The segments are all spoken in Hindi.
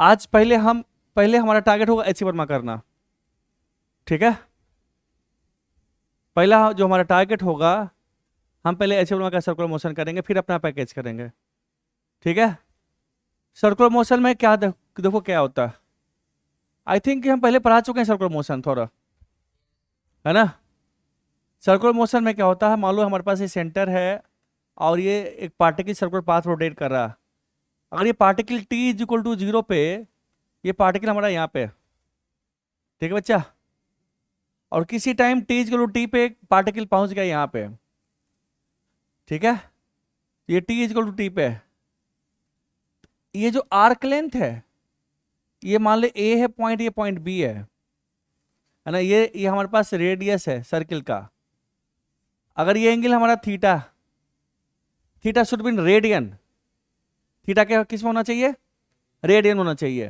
आज पहले हमारा टारगेट होगा एच वर्मा करना, ठीक है। पहला जो हमारा टारगेट होगा, हम पहले एच वर्मा का सर्कुलर मोशन करेंगे, फिर अपना पैकेज करेंगे, ठीक है। सर्कुलर मोशन में क्या देखो क्या होता है। आई थिंक हम पहले पढ़ा चुके हैं सर्कुलर मोशन थोड़ा, है ना। सर्कुलर मोशन में क्या होता है, मान लो हमारे पास ये सेंटर है और ये एक पार्टिकल सर्कुलर पाथ रोटेट कर रहा है। अगर ये particle T is equal to 0 पे, ये पार्टिकल हमारा यहाँ पे, ठीक है बच्चा। और किसी time T is equal to T पे पार्टिकल पहुंच गया यहाँ पे, ठीक है। ये T is equal to T पे, ये जो आर्क लेंथ है, ये मान ले ए है पॉइंट, ये पॉइंट बी है ना। ये हमारे पास रेडियस है सर्किल का। अगर ये एंगल हमारा theta, theta should been radian, theta क्या किस में होना चाहिए, रेडियन होना चाहिए।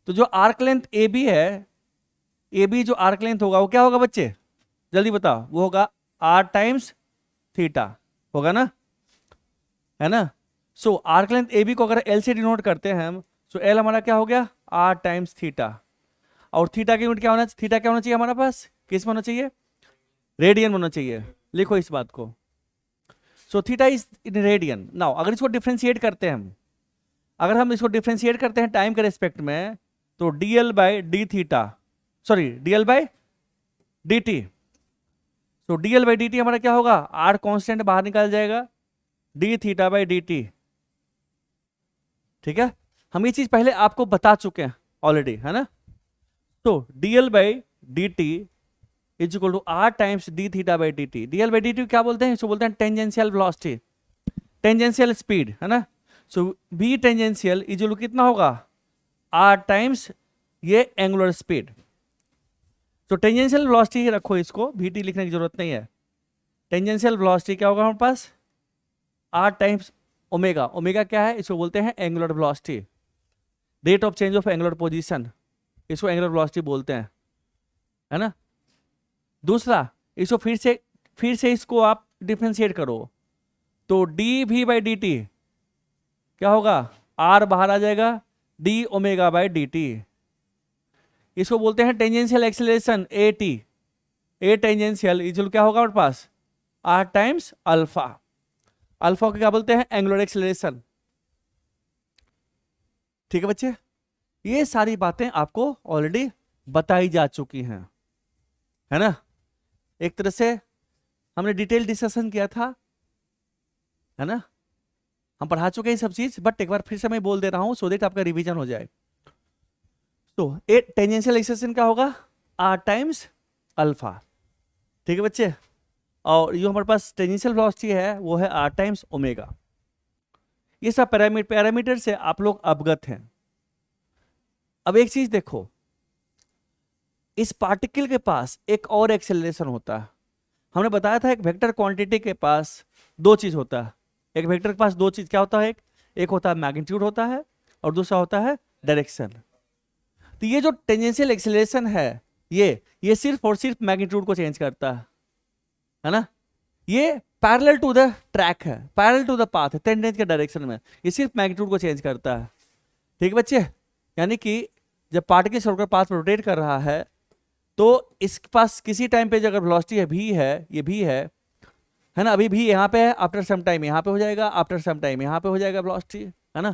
तो जो आर्क लेंथ ए बी है, ए बी जो आर्क लेंथ होगा वो क्या होगा बच्चे, जल्दी बताओ, वो होगा आर टाइम्स थीटा, होगा ना, है ना। सो आर्क लेंथ ए बी को अगर एल से डिनोट करते हैं हम, सो एल हमारा क्या हो गया, आर टाइम्स थीटा। और थीटा की यूनिट क्या होना, थीटा क्या होना चाहिए हमारे पास, किस में होना चाहिए, रेडियन होना चाहिए। लिखो इस बात को। So theta is in radian. Now अगर इसको डिफ्रेंशिएट करते हैं हम, अगर हम इसको डिफ्रेंशिएट करते हैं टाइम के रेस्पेक्ट में, तो dl by D theta, sorry dl by dt, तो dl बाई dt हमारा क्या होगा, आर कांस्टेंट बाहर निकल जाएगा, D theta by D T, ठीक है। हम ये चीज पहले आपको बता चुके हैं ऑलरेडी, है ना। तो dl by D T is equal to R times D theta by D T. dl by D T क्या बोलते हैं, इसको बोलते हैं टेंजेंशियल वेलोसिटी, टेंजेंशियल स्पीड, है ना। सो बी टेंजेंशियल इज इक्वल कितना होगा, आर टाइम्स ये एंगुलर स्पीड। तो टेंजेंशियल वेलोसिटी ही रखो, इसको वीटी लिखने की जरूरत नहीं है। टेंजेंशियल वेलोसिटी क्या होगा हमारे पास, आर टाइम्स ओमेगा। ओमेगा क्या है, इसको बोलते हैं angular velocity, rate of change of angular position, इसको एंगुलर वेलोसिटी बोलते हैं, है ना। दूसरा, इसको फिर से इसको आप डिफ्रेंशिएट करो, तो D V by D T क्या होगा, आर बाहर आ जाएगा, D omega by D T. इसको बोलते हैं tangential acceleration A T, A tangential equal क्या होगा हमारे पास, आर टाइम्स अल्फा। अल्फा को क्या बोलते हैं, एंगुलर एक्सेलरेशन, ठीक है बच्चे। ये सारी बातें आपको ऑलरेडी बताई जा चुकी हैं, है ना। एक तरह से हमने डिटेल डिस्कशन किया था, है ना। हम पढ़ा चुके हैं सब चीज, बट एक बार फिर से मैं बोल दे रहा हूं सो दैट आपका रिवीजन हो जाए। तो ए टेंजेंशियल एक्सेलरेशन क्या होगा, आर टाइम्स अल्फा, ठीक है बच्चे। और जो हमारे पास टेंजेंशियल वेलोसिटी है वो है आर टाइम्स ओमेगा। ये सब पैरामीटर से आप लोग अवगत हैं। अब एक चीज देखो, इस पार्टिकल के पास एक और एक्सेलरेशन होता है। हमने बताया था एक वेक्टर क्वांटिटी के पास दो चीज होता है, एक वेक्टर के पास दो चीज क्या होता है, एक होता है मैग्नीट्यूड होता है और दूसरा होता है डायरेक्शन। तो ये जो टेंजेंशियल एक्सेलरेशन है, ये सिर्फ और सिर्फ मैग्नीट्यूड को चेंज करता है ना। ये पैरेलल टू द ट्रैक है, पैरेलल टू द पाथ है, टेंडेंस के डायरेक्शन में, ये सिर्फ मैग्नीट्यूड को चेंज करता है, ठीक है बच्चे। यानी कि जब पार्टिकल सर्कुलर पाथ पर रोटेट कर रहा है, तो इसके पास किसी टाइम पे अगर वेलोसिटी है भी है, ये भी है ना, अभी भी यहाँ पे है, आफ्टर सम टाइम यहाँ पे हो जाएगा, आफ्टर सम टाइम यहाँ पे हो जाएगा वेलोसिटी, है ना।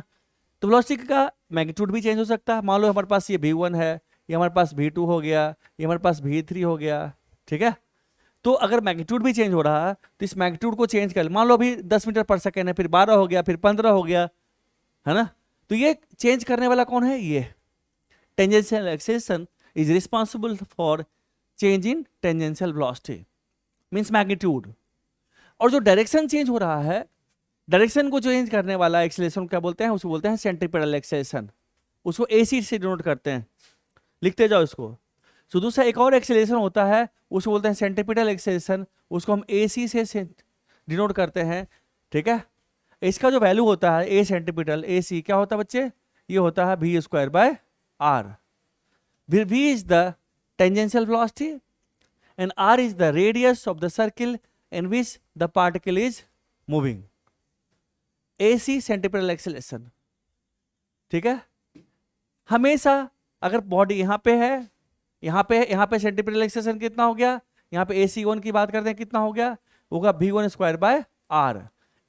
तो वेलोसिटी का मैग्नीट्यूड भी चेंज हो सकता है। मान लो हमारे पास ये v1 है, ये हमारे पास v2 हो गया, ये हमारे पास v3 हो गया, ठीक है। तो अगर मैग्नीट्यूड भी चेंज हो रहा है, तो इस मैग्नीट्यूड को चेंज कर, मान लो अभी 10 मीटर पर सेकेंड है, फिर 12 हो गया, फिर 15 हो गया, है ना। तो ये चेंज करने वाला कौन है, ये tangential acceleration is responsible for change in tangential velocity, means magnitude. और जो डायरेक्शन चेंज हो रहा है, डायरेक्शन को चेंज करने वाला एक्सेलरेशन क्या बोलते हैं, उसको बोलते हैं सेंट्रीपिटल एक्सेलरेशन, उसको एसी से डिनोट करते हैं, लिखते जाओ इसको। तो दूसरा एक और एक्सेलरेशन होता है, उसको बोलते हैं सेंट्रीपिटल एक्सेलरेशन, उसको हम एसी से डिनोट करते हैं, ठीक है। इसका जो वैल्यू होता है ए सेंट्रीपिटल ए सी क्या होता है बच्चे, ये होता है V square by R. V is the tangential velocity and R is the radius of the circle in which the particle is moving, AC centripetal acceleration, ठीक है। हमेशा अगर बॉडी यहाँ पे है, यहाँ पे सेंटीपिटल एक्सेलरेशन कितना हो गया, यहाँ पे AC1 की बात करते हैं कितना हो गया, होगा V1 स्क्वायर बाय R।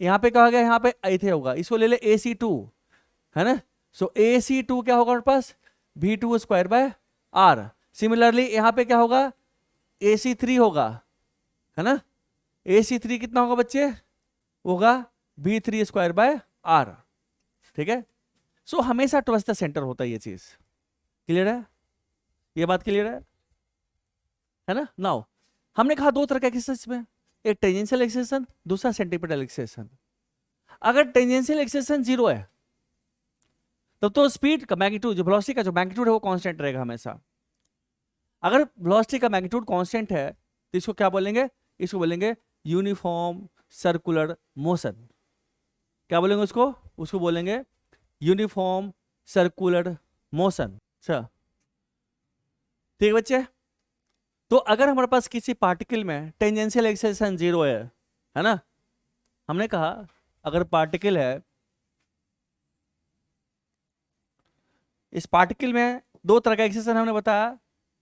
यहाँ पे क्या हो गया, यहाँ पे ऐसे होगा, इसको ले ले AC2, है ना। सो AC2 क्या होगा हमारे पास, V2 square by R। Similarly यहाँ पे क्या होगा, AC3 होगा, है ना। AC3 कितना होगा बच्चे, होगा V3 स्क्वायर बाय R, ठीक है। सो हमेशा टुवर्ड्स द सेंटर होता है ये चीज, क्लियर है, ये बात क्लियर है ना। नाउ हमने कहा दो तरह का एक्सेशन में, एक टेंजेंशियल एक्सेशन, दूसरा सेंटीपिटल एक्सेशन। अगर टेंजेंशियल एक्सेशन 0 है तब तो स्पीड का मैग्नीट्यूड, जो वेलोसिटी का जो मैग्नीट्यूड है वो कांस्टेंट रहेगा हमेशा। अगर वेलोसिटी का मैग्नीट्यूड कांस्टेंट है तो इसको क्या बोलेंगे, इसको बोलेंगे यूनिफॉर्म सर्कुलर मोशन। क्या बोलेंगे उसको, उसको बोलेंगे यूनिफॉर्म सर्कुलर मोशन। अच्छा ठीक है बच्चे। तो अगर हमारे पास किसी पार्टिकल में टेंजेंशियल एक्सेलरेशन 0 है ना, हमने कहा अगर पार्टिकल है, इस पार्टिकल में दो तरह का एक्सेलरेशन हमने बताया,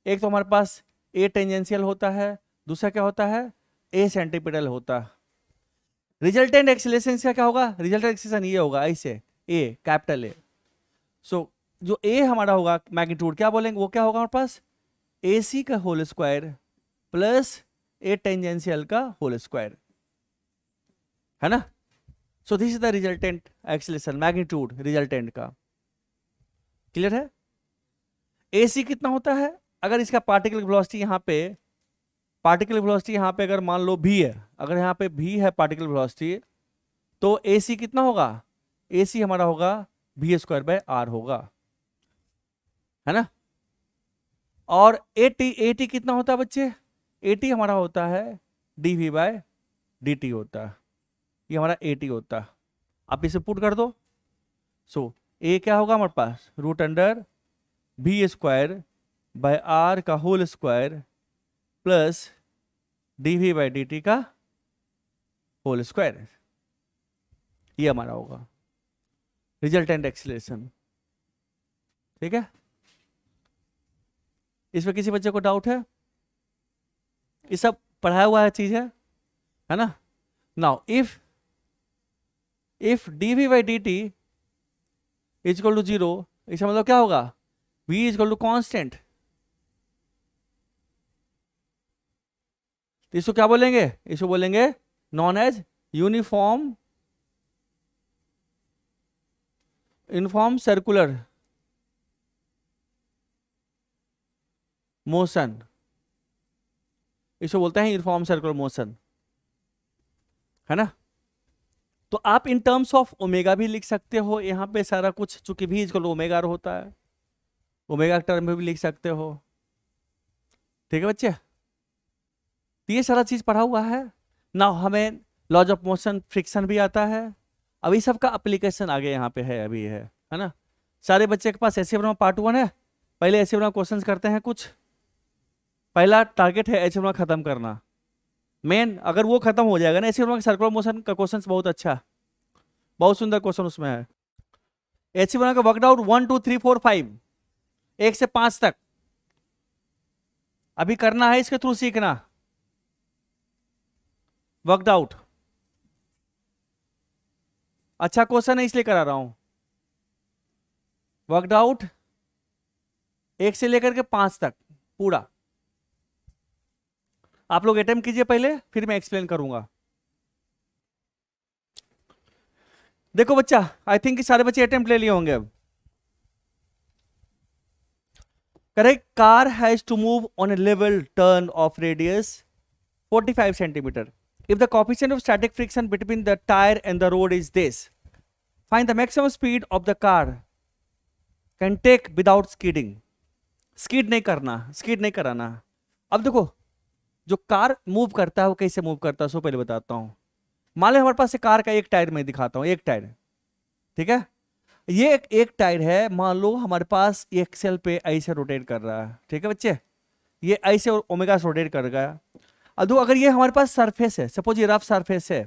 एक तो हमारे पास ए टेंजेंशियल होता है, दूसरा क्या होता है, ए सेंटीपिटल होता है। रिजल्टेंट एक्सेलरेशन का क्या होगा, रिजल्टेंट एक्सेलरेशन ये होगा ऐसे, ए कैपिटल ए। सो जो ए हमारा होगा मैग्नीट्यूड क्या बोलेंगे, वो क्या होगा हमारे पास, AC का whole square plus A tangential का होल स्क्वायर, है ना। So this is the resultant acceleration magnitude resultant का, क्लियर है। AC कितना होता है, अगर इसका पार्टिकल वेलोसिटी यहाँ पे, पार्टिकल वेलोसिटी यहाँ पे अगर मान लो v है, अगर यहाँ पे v है पार्टिकल वेलोसिटी, तो AC कितना होगा, AC हमारा होगा V स्क्वायर बाय R होगा, है ना। और AT कितना होता है बच्चे, AT हमारा होता है dV बाय dt होता है, ये हमारा AT होता है। आप इसे पुट कर दो। सो A क्या होगा हमारे पास, root under V square by R का whole square plus dV by dt का होल स्क्वायर, ये हमारा होगा रिजल्टेंट एक्सेलरेशन, ठीक है। इसमें किसी बच्चे को डाउट है, ये सब पढ़ाया हुआ है चीज है ना। Now if dV by dt is equal to 0, इसका मतलब क्या होगा, V is equal to constant, तो इसको क्या बोलेंगे, इसको बोलेंगे non as uniform circular motion, इसको बोलते हैं यूनिफॉर्म सर्कुलर मोशन, है ना। तो आप इन टर्म्स ऑफ ओमेगा भी लिख सकते हो यहाँ पे सारा कुछ, चूंकि भी इक्वल ओमेगा होता है, ओमेगा टर्म में भी लिख सकते हो, ठीक है बच्चे। तो ये सारा चीज पढ़ा हुआ है ना। हमें लॉज ऑफ मोशन फ्रिक्शन भी आता है, अभी सबका एप्लीकेशन आगे यहाँ पे है अभी है ना। सारे बच्चे के पास ऐसे बना पार्ट 1 है, पहले ऐसे बना क्वेश्चंस करते हैं कुछ, पहला टारगेट है ऐसे बना खत्म करना मेन, अगर वो खत्म हो जाएगा ना ऐसे बना सर्कुलर मोशन का क्वेश्चन बहुत अच्छा, बहुत सुंदर क्वेश्चन उसमें है। ऐसे बना का वर्कड आउट 1 2 3 4 5, 1 से 5 तक अभी करना है, इसके थ्रू सीखना वर्कड आउट। अच्छा क्वेश्चन है इसलिए करा रहा हूं, वर्कड आउट 1 से लेकर के 5 तक पूरा आप लोग अटेम्प्ट कीजिए पहले, फिर मैं एक्सप्लेन करूंगा। देखो बच्चा, आई थिंक कि सारे बच्चे अटेम्प्ट ले लिए होंगे अब। Correct, car has to move on a level turn of radius 45 centimetre if the coefficient of static friction between the tire and the road is this, find the maximum speed of the car can take without skidding। स्कीड नहीं करना, स्कीड नहीं कराना। अब देखो जो कार मूव करता है वो कैसे मूव करता है, सो पहले बताता हूं। मान लो हमारे पास कार का एक टायर मैं दिखाता हूं, एक टायर, ठीक है। ये एक टायर है, मान लो हमारे पास एक्सेल पे ऐसे रोटेट कर रहा है, ठीक है बच्चे, ये ऐसे ओमेगा से रोटेट कर गया। अब अगर ये हमारे पास सरफेस है, सपोज ये रफ सरफेस है,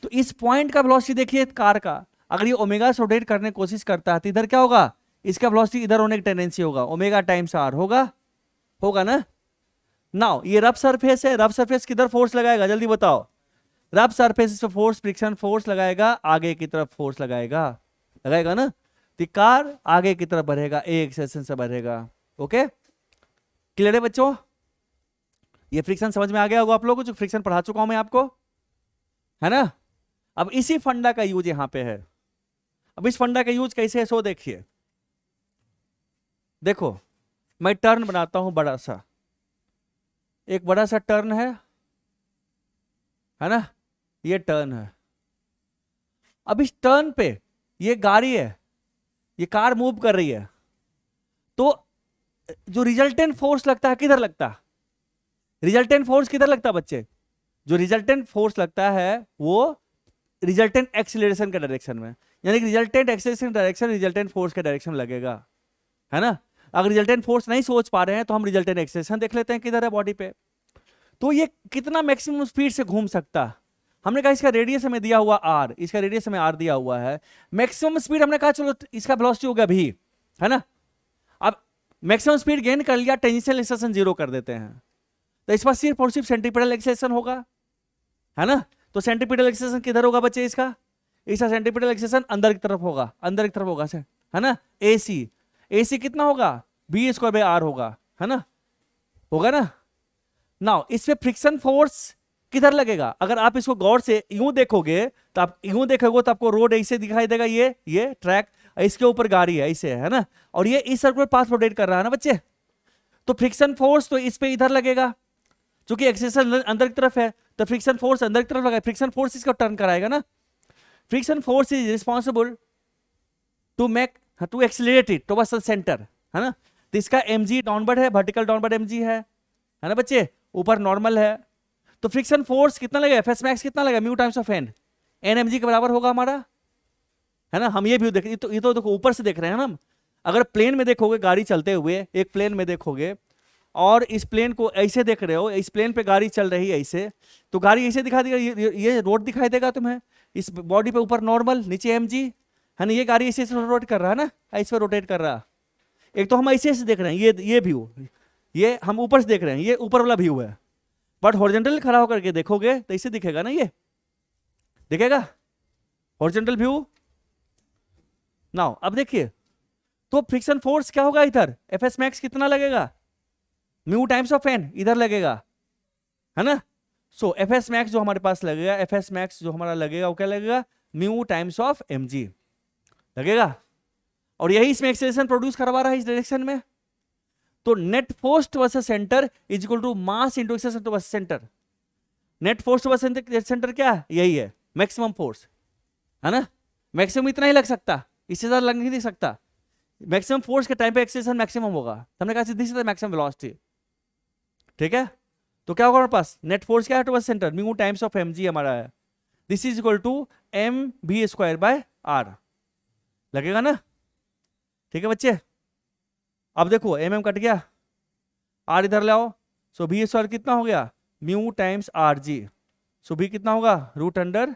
तो इस पॉइंट का वेलोसिटी देखिए कार का, अगर ये ओमेगा से रोटेट करने की कोशिश करता है तो इधर क्या होगा, इसका वेलोसिटी इधर होने की टेंडेंसी होगा, ओमेगा टाइम्स आर होगा ना। नाउ ये रफ सरफेस है, रफ सरफेस किधर फोर्स लगाएगा जल्दी बताओ। रफ सरफेस पे फोर्स, फ्रिक्शन फोर्स लगाएगा, आगे की तरफ फोर्स लगाएगा ना। तो कार आगे की तरफ बढ़ेगा, ए एक्सेलरेशन से बढ़ेगा। ओके क्लियर है बच्चों? ये फ्रिक्शन समझ में आ गया होगा आप लोगों को, जो फ्रिक्शन पढ़ा चुका हूं मैं आपको, है ना। अब इसी फंडा का यूज यहां पे है। अब इस फंडा का यूज कैसे है सो देखिए। देखो मैं टर्न बनाता हूं बड़ा सा, एक बड़ा सा टर्न है ना, ये टर्न है। अब इस टर्न पे ये गाड़ी है, ये कार मूव कर रही है, तो जो रिजल्टेंट फोर्स लगता है किधर लगता है? रिजल्टेंट फोर्स किधर लगता है बच्चे? जो रिजल्टेंट फोर्स लगता है वो रिजल्टेंट एक्सीलरेशन के डायरेक्शन में, यानी कि resultant acceleration direction resultant force के डायरेक्शन में लगेगा, है ना। अगर रिजल्टेंट फोर्स नहीं सोच पा रहे हैं तो हम रिजल्टेंट एक्सीलरेशन देख लेते हैं किधर है बॉडी पे। तो ये कितना मैक्सिमम स्पीड से घूम सकता है? हमने कहा इसका रेडियस हमें दिया हुआ आर, इसका रेडियस हमें आर दिया हुआ है। मैक्सिमम स्पीड हमने कहा चलो इसका वेलोसिटी होगा भी, है ना। अब मैक्सिमम स्पीड गेन कर लिया, टेंजेंशियल एक्सेलरेशन 0 कर देते हैं, तो इस पर सिर्फ और सिर्फ सेंटीपिटल एक्सेलरेशन होगा, है ना। तो सेंटीपिटल एक्सेलरेशन किधर होगा बच्चे? इसका सेंटीपिटल एक्सेलरेशन अंदर की तरफ होगा, है ना। एसी कितना होगा? बी स्क्वायर बाय आर होगा, है ना, होगा ना। नाउ इस पे फ्रिक्शन फोर्स किधर लगेगा? अगर आप इसको गौर से यूं देखोगे तो आपको रोड ऐसे दिखाई देगा, ये ट्रैक, इसके ऊपर गाड़ी है ऐसे, है ना, और ये इस सर्कुलर पाथ रोटेट कर रहा है ना बच्चे। तो फ्रिक्शन फोर्स तो इस पे इधर लगेगा, क्योंकि एक्सेलरेशन अंदर की तरफ है, तो फ्रिक्शन फोर्स अंदर की तरफ लगा, फ्रिक्शन फोर्स इसको टर्न कराएगा ना। Friction force is responsible to accelerate it towards the centre, है ना। तो इसका mg डाउनवर्ड है, वर्टिकल डाउनवर्ड mg है ना बच्चे, ऊपर नॉर्मल है। तो फ्रिक्शन फोर्स कितना लगेगा? एफएस मैक्स कितना लगेगा? Mu times of N mg के बराबर होगा हमारा, है ना। हम ये भी देख, ये तो देखो ऊपर से देख रहे हैं ना हम। अगर प्लेन में देखोगे गाड़ी चलते हुए, एक प्लेन में देखोगे और इस प्लेन को ऐसे देख रहे हो, इस प्लेन पे गाड़ी चल रही है ऐसे, तो गाड़ी ऐसे दिखा देगा, ये रोड दिखाई देगा तुम्हें, इस बॉडी पे ऊपर नॉर्मल, नीचे mg, है ना। ये गाड़ी ऐसे रोटेट कर रहा है ना, ऐसे रोटेट कर रहा है। एक तो हम ऐसे देख रहे हैं, ये व्यू, ये हम ऊपर से देख रहे हैं, ये ऊपर वाला व्यू है। बट हॉरिजॉन्टल खड़ा होकर के देखोगे तो ऐसे दिखेगा ना, ये दिखेगा हॉरिजॉन्टल व्यू। नाउ अब देखिए, तो फ्रिक्शन फोर्स क्या होगा इधर? एफएस मैक्स कितना लगेगा? म्यू टाइम्स ऑफ एन इधर लगेगा, है ना। सो एफएस मैक्स जो हमारे पास लगेगा, एफएस मैक्स जो हमारा लगेगा वो क्या लगेगा? म्यू टाइम्स ऑफ mg लगेगा। और यही इसमें एक्सेलरेशन प्रोड्यूस करवा रहा है इस डायरेक्शन में। तो net force versus centre is equal to mass into acceleration versus centre. Net force versus centre क्या है? यही है मैक्सिमम फोर्स, है ना। मैक्सिमम इतना ही लग सकता, इससे ज्यादा लग नहीं सकता। मैक्सिमम फोर्स के टाइम पे एक्सेलरेशन मैक्सिमम होगा। हमने कहा this is the maximum velocity, ठीक है। तो क्या होगा हमारे पास? नेट फोर्स क्या है towards centre? Mu times of mg हमारा है। This is equal to mv square by r लगेगा ना, ठीक है बच्चे। अब देखो mm कट गया, r इधर ले आओ, सो v स्क्वायर कितना हो गया? Mu times rg, so v कितना होगा? Root under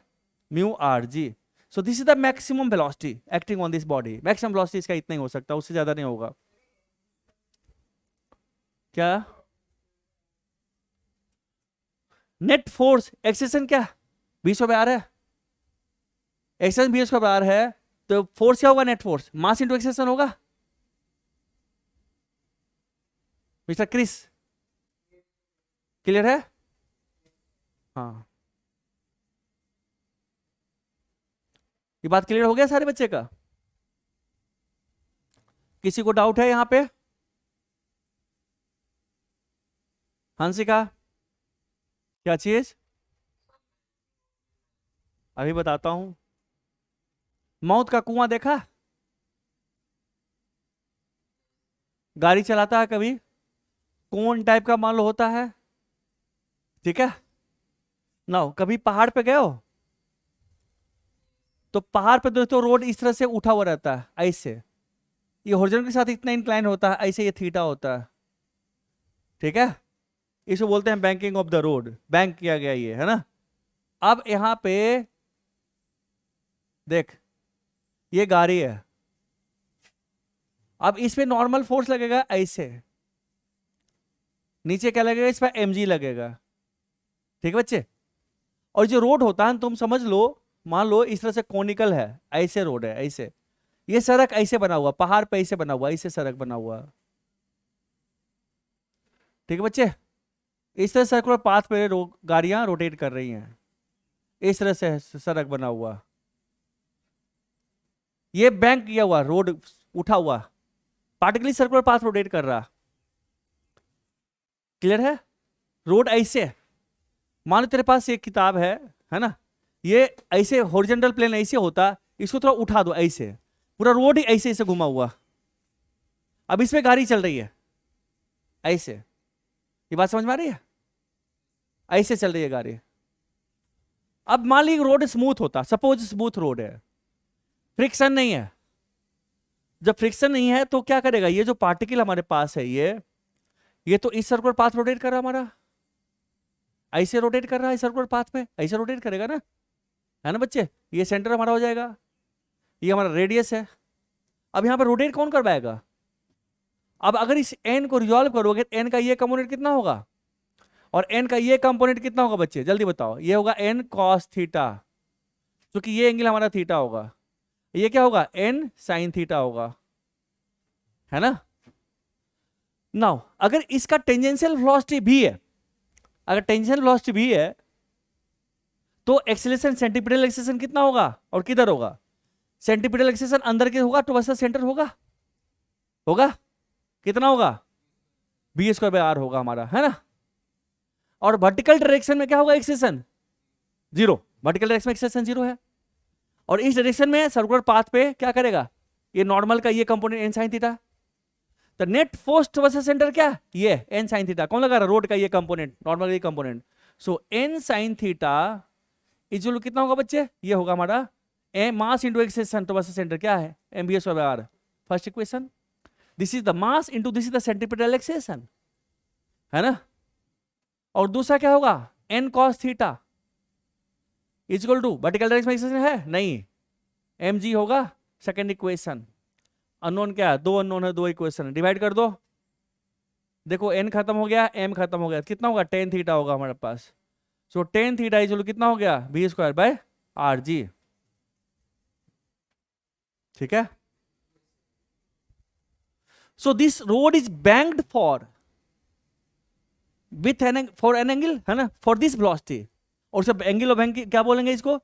mu rg। So this is the maximum velocity acting on this body. Maximum velocity इसका इतना ही हो सकता है, उससे ज्यादा नहीं होगा। क्या नेट फोर्स एक्सेलरेशन क्या? v स्क्वायर बाय r है, acceleration v square by r है, तो फोर्स क्या होगा? Net force mass into acceleration होगा। मिस्टर क्रिस क्लियर है? हाँ, ये बात क्लियर हो गया सारे बच्चे का? किसी को डाउट है यहां पे? हंसिका क्या चीज? अभी बताता हूं। मौत का कुआं देखा? गाड़ी चलाता है कभी, कौन टाइप का मान लो होता है, ठीक है। नाउ कभी पहाड़ पे गए हो तो पहाड़ पे दोस्तों रोड इस तरह से उठा हुआ रहता है ऐसे, ये हॉरिजॉन्टल के साथ इतना इंक्लाइन होता है, ऐसे ये थीटा होता है, ठीक है। इसको बोलते हैं banking of the road, bank किया गया ये, है ना। अब यहां पे देख, ये गाड़ी है, अब इस पे नॉर्मल फोर्स लगेगा ऐसे, नीचे क्या लगेगा, इस पर mg लगेगा। ठीक है बच्चे। और जो रोड होता है तुम समझ लो, मान लो इस तरह से कॉनिकल है, ऐसे रोड है, ऐसे ये सड़क ऐसे बना हुआ, पहाड़ पे ऐसे बना हुआ, ऐसे सड़क बना हुआ। ठीक है बच्चे। इस तरह सर्कुलर पाथ पे गाड़ियां रोटेट कर रही हैं, इस तरह से सड़क बना हुआ, ये बैंक किया हुआ रोड उठा हुआ, पार्टिकुलरली सर्कुलर पाथ रोटेट कर रहा। क्लियर है। रोड ऐसे, मान लो तेरे पास एक किताब है ना, ये ऐसे हॉरिजॉन्टल प्लेन ऐसे होता, इसको थोड़ा उठा दो ऐसे, पूरा रोड ही ऐसे ऐसे घुमा हुआ। अब इसमें गाड़ी चल रही है ऐसे, ये बात समझ में आ रही है, ऐसे चल रही है गाड़ी। अब मान ली रोड स्मूथ होता, सपोज स्मूथ रोड है, फ्रिक्शन नहीं है। जब फ्रिक्शन नहीं है तो क्या करेगा, ये जो पार्टिकल हमारे पास है ये तो इस सर्कुलर पाथ रोटेट कर रहा है हमारा, ऐसे रोटेट कर रहा है सर्कुलर पाथ पे, ऐसे रोटेट करेगा ना, है ना बच्चे। ये सेंटर हमारा हो जाएगा, ये हमारा रेडियस है। अब यहां पर रोटेट कौन करवाएगा। अब अगर इस n को रिजॉल्व करोगे, n का ये कंपोनेंट कितना होगा और n का ये कंपोनेंट कितना होगा बच्चे, जल्दी बताओ। ये होगा n cos थीटा, क्योंकि ये एंगल हमारा थीटा होगा। ये क्या होगा, n sin थीटा होगा, है ना। नाउ अगर इसका टेंजेंशियल वेलोसिटी भी है, अगर टेंजेंशियल वेलोसिटी भी है तो एक्सीलरेशन सेंटीपिटल एक्सीलरेशन कितना होगा और किधर होगा, सेंटीपिटल एक्सीलरेशन अंदर के होगा तो वैसा सेंटर होगा, कितना होगा, b² r होगा हमारा, है ना। और वर्टिकल डायरेक्शन में क्या होगा, एक्सीलरेशन 0, वर्टिकल डायरेक्शन में एक्सीलरेशन 0 है। और इस डायरेक्शन में सर्कुलर पाथ पे क्या करेगा, ये नॉर्मल का ये कंपोनेंट n sin थीटा, तो नेट फोर्स वर्सेस सेंटर क्या, ये n sin थीटा, कौन लगा रहा, रोड का ये कंपोनेंट, नॉर्मल का ये component. So n sin theta equal कितना होगा बच्चे, ये होगा हमारा मास इंटू एक्सीलरेशन तो वर्सेस सेंटर क्या है, mv/r। First equation, this is the mass into this is the centripetal acceleration, है ना। और दूसरा क्या होगा, n cos theta equal to vertical direction में एक्सीलरेशन है नहीं, mg होगा। सेकंड इक्वेशन, अननोन क्या है, 2 अननोन है, 2 इक्वेशन, डिवाइड कर दो। देखो n खत्म हो गया, m खत्म हो गया, कितना होगा, tan थीटा होगा हमारे पास। सो tan थीटा इक्वल कितना हो गया, v²/rg। ठीक है। So this road is banked for with an for an angle, है ना, फॉर दिस वेलोसिटी। और सब एंगल ऑफ बैंक क्या बोलेंगे इसको,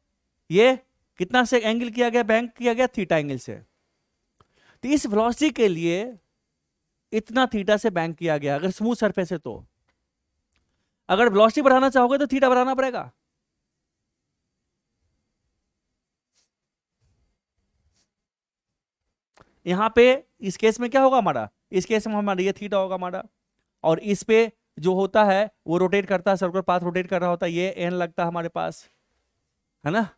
ये कितना से एंगल किया गया, बैंक किया गया थीटा एंगल से। तो इस वेलोसिटी के लिए इतना थीटा से बैंक किया गया, अगर स्मूथ सरफेस है तो। अगर वेलोसिटी बढ़ाना चाहोगे तो थीटा बढ़ाना पड़ेगा। यहां पे इस केस में क्या होगा हमारा, इस केस में हमारा ये थीटा होगा हमारा, और इस पे जो होता है वो रोटेट करता है, सर्कुलर पाथ रोटेट कर रहा होता है, ये n लगता है हमारे पास, है ना।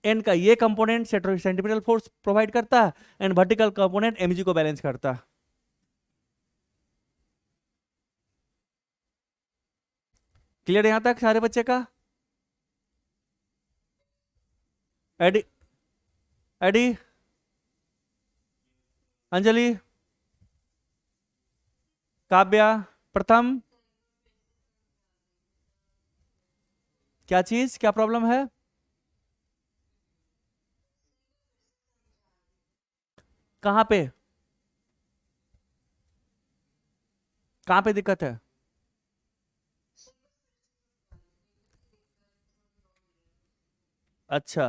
n का ये कंपोनेंट सेंटीपिटल फोर्स प्रोवाइड करता है एंड वर्टिकल कंपोनेंट mg को बैलेंस करता है। क्लियर यहां तक सारे बच्चे का। एडी, एडी, अंजलि, काव्या, प्रथम, क्या चीज, क्या प्रॉब्लम है, कहां पे, कहां पे दिक्कत है। अच्छा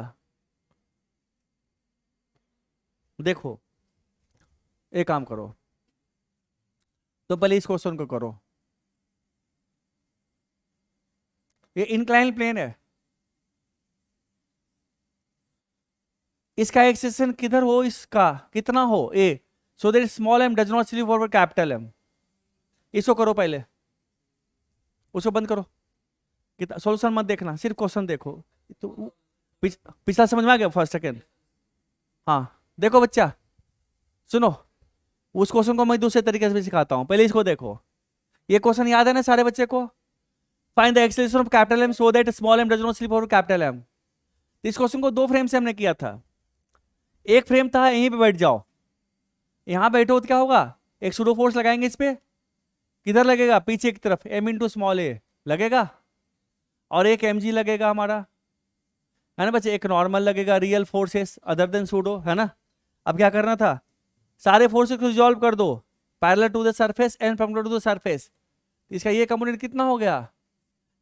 देखो, एक काम करो, तो पहले इस क्वेश्चन को करो। ये इंक्लाइन प्लेन है, इसका एक्सेशन किधर हो, इसका कितना हो a, so that small m does not sleep over capital M। इसको करो पहले, उसको बंद करो, कितना सॉल्यूशन मत देखना, सिर्फ क्वेश्चन देखो। तो पिछला समझ में आ गया, फर्स्ट सेकेंड। हाँ देखो बच्चा, सुनो, उस क्वेश्चन को मैं दूसरे तरीके से भी सिखाता हूं, पहले इसको देखो। ये क्वेश्चन याद है ना सारे बच्चे को, find the acceleration of capital M so that small m does not sleep over capital M। इस क्वेश्चन को 2 फ्रेम से हमने किया था। एक फ्रेम था यहीं पे बैठ जाओ, यहां बैठो तो क्या होगा, एक सूडो फोर्स लगाएंगे इस पे, किधर लगेगा, पीछे की तरफ, m इंटू स्मॉल ए लगेगा, और एक mg लगेगा हमारा, है ना बच्चे, एक नॉर्मल लगेगा, real forces other than pseudo, है ना। अब क्या करना था, सारे फोर्सेस को रिजॉल्व कर दो, parallel to the surface and perpendicular to the surface. इसका ये कंपोनेंट कितना हो गया,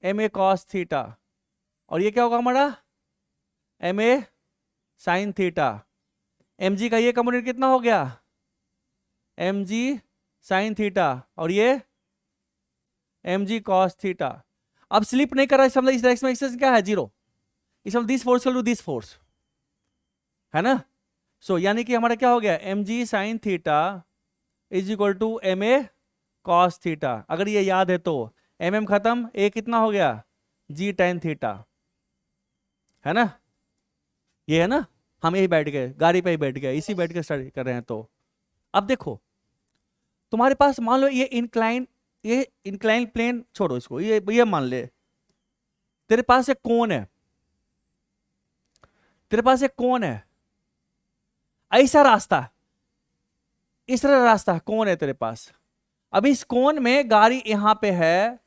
ma cos थीटा, और ये क्या होगा हमारा, ma sin थीटा। mg का ये कंपोनेंट कितना हो गया, mg sin थीटा, और ये mg cos थीटा। अब स्लिप नहीं कर रहा, इस डायरेक्शन में एक्सेस क्या है, जीरो, इस this force equal to this force, है ना। सो यानी कि हमारा क्या हो गया, mg sin theta is equal to ma cos theta. अगर ये याद है तो mm खत्म, a कितना हो गया, g tan थीटा, है ना। ये है ना, हम यही बैठ गए, गाड़ी पे ही बैठ गए, इसी बैठ के स्टडी कर रहे हैं। तो अब देखो तुम्हारे पास, मान लो ये इंक्लाइन प्लेन छोड़ो इसको, ये मान ले तेरे पास एक कोन है, तेरे पास एक कोन है, ऐसा रास्ता, इस तरह रास्ता कोन है तेरे पास। अब इस कोन में गाड़ी यहां पे है,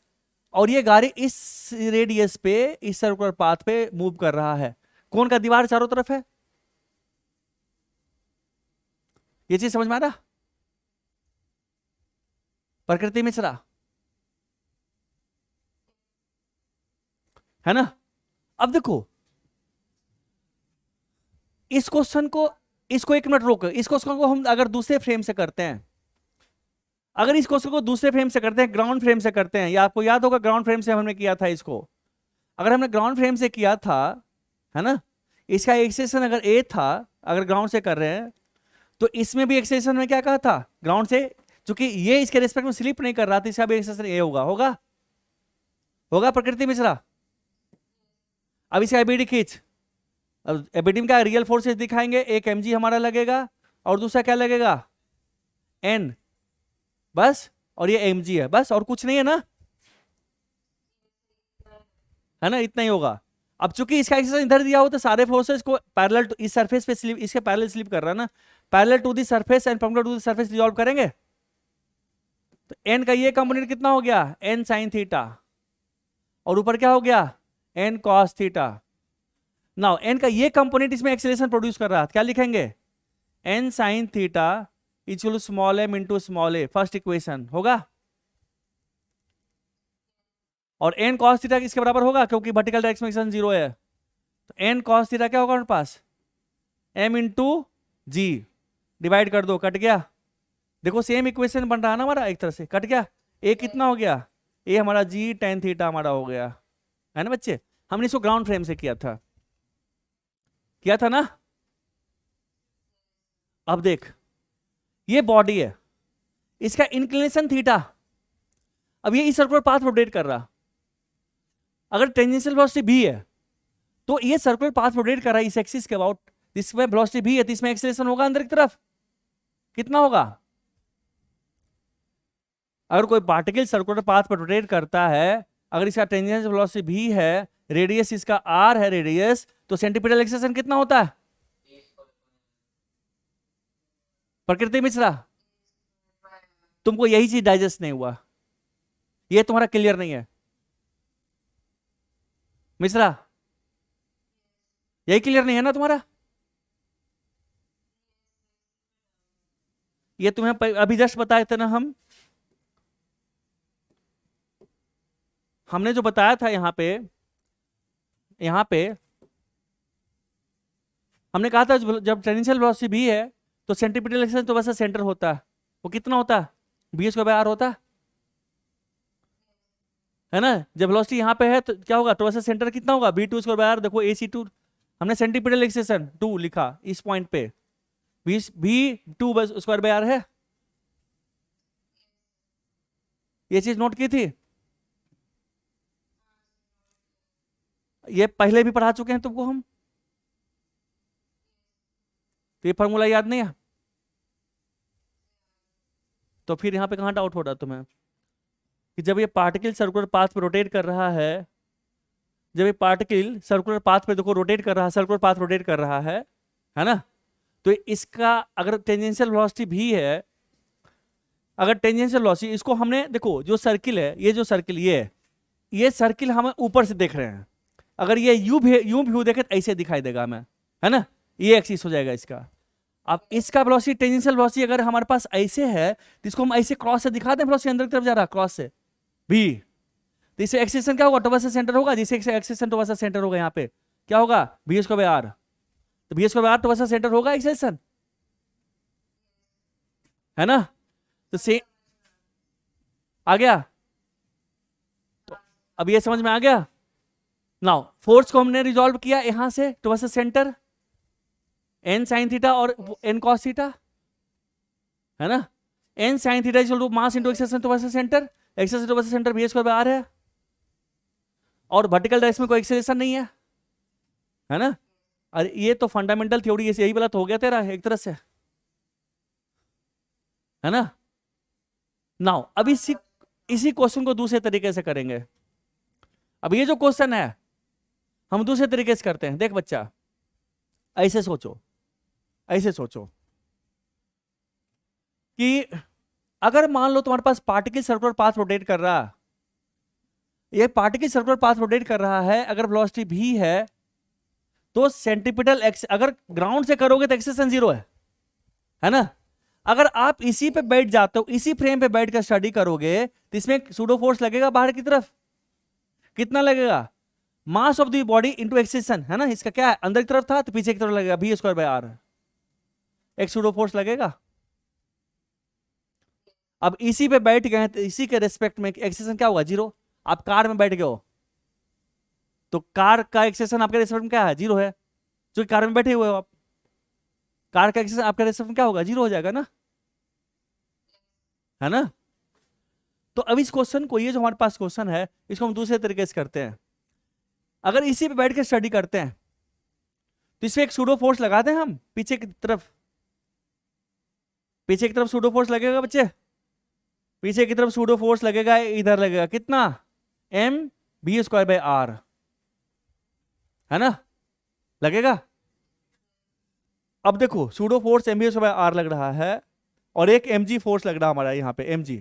और ये गाड़ी इस रेडियस पे, इस सर्कुलर पाथ पे मूव कर रहा है, कोन का दीवार चारों तरफ है। ये चीज समझ में आ रहा, प्रकृति मिश्रा, है ना। अब देखो इस क्वेश्चन को, इसको एक मिनट रोक, इस क्वेश्चन को हम अगर दूसरे फ्रेम से करते हैं, अगर इस क्वेश्चन को दूसरे फ्रेम से करते हैं, ग्राउंड फ्रेम से करते हैं, या आपको याद होगा ग्राउंड फ्रेम से हमने किया था इसको, अगर हमने ग्राउंड फ्रेम से किया था, है ना, इसका एक्सेशन अगर ए था, अगर ग्राउंड से कर रहे हैं, तो इसमें भी एक्सेशन में क्या कहा था, ग्राउंड से, क्योंकि ये इसके रिस्पेक्ट में स्लिप नहीं कर रहा था, इसका भी एक्सेशन ए होगा, होगा होगा प्रकृति मिश्रा। अब इसका एबीडी खींच, अब एबीडी में क्या रियल फोर्सेस दिखाएंगे, एक mg हमारा लगेगा, और दूसरा क्या लगेगा, n, बस, और ये mg है, बस, और कुछ नहीं है ना, है ना, इतना ही होगा। अब चूंकि इसका एक्सेशन इधर दिया हो, तो सारे फोर्सेस को पैरेलल टू इस सरफेस पे स्लिप, इसके पैरेलल स्लिप कर रहा है ना, parallel to the surface and perpendicular to the surface resolve करेंगे, तो n का ये कंपोनेंट कितना हो गया, n sin थीटा, और ऊपर क्या हो गया, n cos theta. Now n का ये कंपोनेंट इसमें एक्सेलरेशन प्रोड्यूस कर रहा है, क्या लिखेंगे, n sin theta equal to small m into small a, first equation होगा, और n cos थीटा किसके बराबर होगा, क्योंकि वर्टिकल डायरेक्शन में एक्सेलरेशन जीरो है, तो n cos थीटा क्या होगा हमारे पास, m इंटू जी, डिवाइड कर दो, कट गया। देखो सेम इक्वेशन बन रहा है ना हमारा, एक तरह से कट गया, a कितना हो गया, a हमारा g tan थीटा हमारा हो गया, है ना बच्चे। हमने इसको ग्राउंड फ्रेम से किया था ना। अब देख ये बॉडी है, इसका इंक्लिनेशन थीटा, अब ये इस सर्कुलर पाथ रोटेट कर रहा, अगर टेंजेंशियल वेलोसिटी भी है, तो ये सर्कुलर पाथ रोटेट कर रहा है इस एक्सिस के अबाउट, इसमें वेलोसिटी भी है, तो इसमें एक्सेलरेशन होगा अंदर की तरफ, कितना होगा, अगर कोई पार्टिकल सर्कुलर पाथ पर रोटेट करता है, अगर इसका टेंजेंशियल वेलोसिटी भी है, रेडियस इसका आर है रेडियस, तो सेंटीपिटल एक्सेलरेशन कितना होता है, प्रकृति मिश्रा तुमको यही चीज डाइजेस्ट नहीं हुआ, ये तुम्हारा क्लियर नहीं है मिश्रा, यही क्लियर नहीं है ना तुम्हारा, ये तुम्हें अभी जस्ट बताए थे ना हमने जो बताया था यहां पे हमने कहा था जब टेंजेंशियल वेलोसिटी भी है, तो सेंटीपिटल एक्सेलरेशन तो वैसे सेंटर होता है, वो कितना होता है, बी स्क्वायर बाय आर होता है ना। जब वेलोसिटी यहाँ पे है तो क्या होगा, तो वैसे सेंटर कितना होगा, B two square by R. देखो AC2 हमने सेंटीपिटल एक्सेलरेशन 2 लिखा इस पॉइंट पे, v two square by r है, ये चीज नोट की थी, ये पहले भी पढ़ा चुके हैं तुमको हम, तो ये फॉर्मूला याद नहीं है, तो फिर यहाँ पे कहाँ डाउट हो रहा तुम्हें, कि जब ये पार्टिकल सर्कुलर पाथ पे रोटेट कर रहा है, जब ये पार्टिकल सर्कुलर पाथ पे देखो रोटेट कर रहा है, सर्कुलर पाथ रोटेट कर रहा है ना, तो इसका अगर टेंजेंशियल वेलोसिटी भी है, अगर टेंजेंशियल वेलोसिटी, इसको हमने देखो जो सर्किल है, ये जो सर्किल ये सर्किल हम ऊपर से देख रहे हैं, अगर ये यूं व्यू देखे तो ऐसे दिखाई देगा हमें, है ना, ये एक्सिस हो जाएगा इसका। अब इसका वेलोसिटी टेंजेंशियल वेलोसिटी अगर हमारे पास ऐसे है तो इसको हम ऐसे क्रॉस से दिखाते हैं, वेलोसिटी अंदर की तरफ जा रहा है क्रॉस से भी, तो इससे एक्सेलेरेशन क्या होगा, टोवर्ड्स द सेंटर होगा, जिससे एक्सेलेरेशन टोवर्ड्स द सेंटर होगा, यहाँ पे क्या होगा v स्क्वायर बाय r, तो v square by r towards the centre होगा एक्सेलेरेशन, है ना, तो से आ गया, तो अब ये समझ में आ गया। नाउ फोर्स को हमने रिजॉल्व किया यहां से towards the centre, n sin theta और n cos थीटा, है ना, n sin theta equal to mass into acceleration towards the centre, acceleration towards the centre v square by r है, और वर्टिकल डायरेक्शन में कोई एक्सेलरेशन नहीं है ना। अरे ये तो फंडामेंटल थ्योरी यही गलत हो गया तेरा एक तरह से, है ना। नाउ अब इसी क्वेश्चन को दूसरे तरीके से करेंगे। अब ये जो क्वेश्चन है हम दूसरे तरीके से करते हैं। देख बच्चा, ऐसे सोचो कि अगर मान लो तुम्हारे पास पार्टिकल सर्कुलर पाथ रोटेट कर रहा है, ये पार्टिकल सर्कुलर पाथ रोटेट कर रहा है, अगर वेलोसिटी भी है तो सेंट्रीपिटल एक्स, अगर ग्राउंड से करोगे तो एक्सेलरेशन 0 है ना। अगर आप इसी पे बैठ जाते हो, इसी फ्रेम पे बैठ कर स्टडी करोगे तो इसमें सूडो फोर्स लगेगा बाहर की तरफ, कितना लगेगा, मास of the body into acceleration, है ना। इसका क्या है, अंदर की तरफ था तो पीछे की तरफ लगेगा v स्क्वायर बाय r, एक सूडो फोर्स लगेगा। अब इसी पे बैठ गए तो इसी के रेस्पेक्ट में एक्सेलरेशन क्या होगा, 0। आप कार में बैठ गए हो तो कार का एक्सेलरेशन आपके रेस्पेक्ट में क्या है, 0 है, जो कार में बैठे हुए हो आप, कार का एक्सेलरेशन आपके रेस्पेक्ट में क्या होगा, 0 हो जाएगा ना, है ना। तो अब इस क्वेश्चन को, ये जो हमारे पास क्वेश्चन है, इसको हम दूसरे तरीके से करते हैं। अगर इसी पे बैठ के स्टडी करते हैं तो इसमें एक सूडो फोर्स लगाते हैं हम पीछे की तरफ, सूडो फोर्स लगेगा बच्चे, पीछे की तरफ सूडो फोर्स लगेगा, इधर लगेगा कितना, m v square by r, है ना, लगेगा। अब देखो pseudo force m v square by r लग रहा है और एक mg फोर्स लग रहा है हमारा यहाँ पे mg।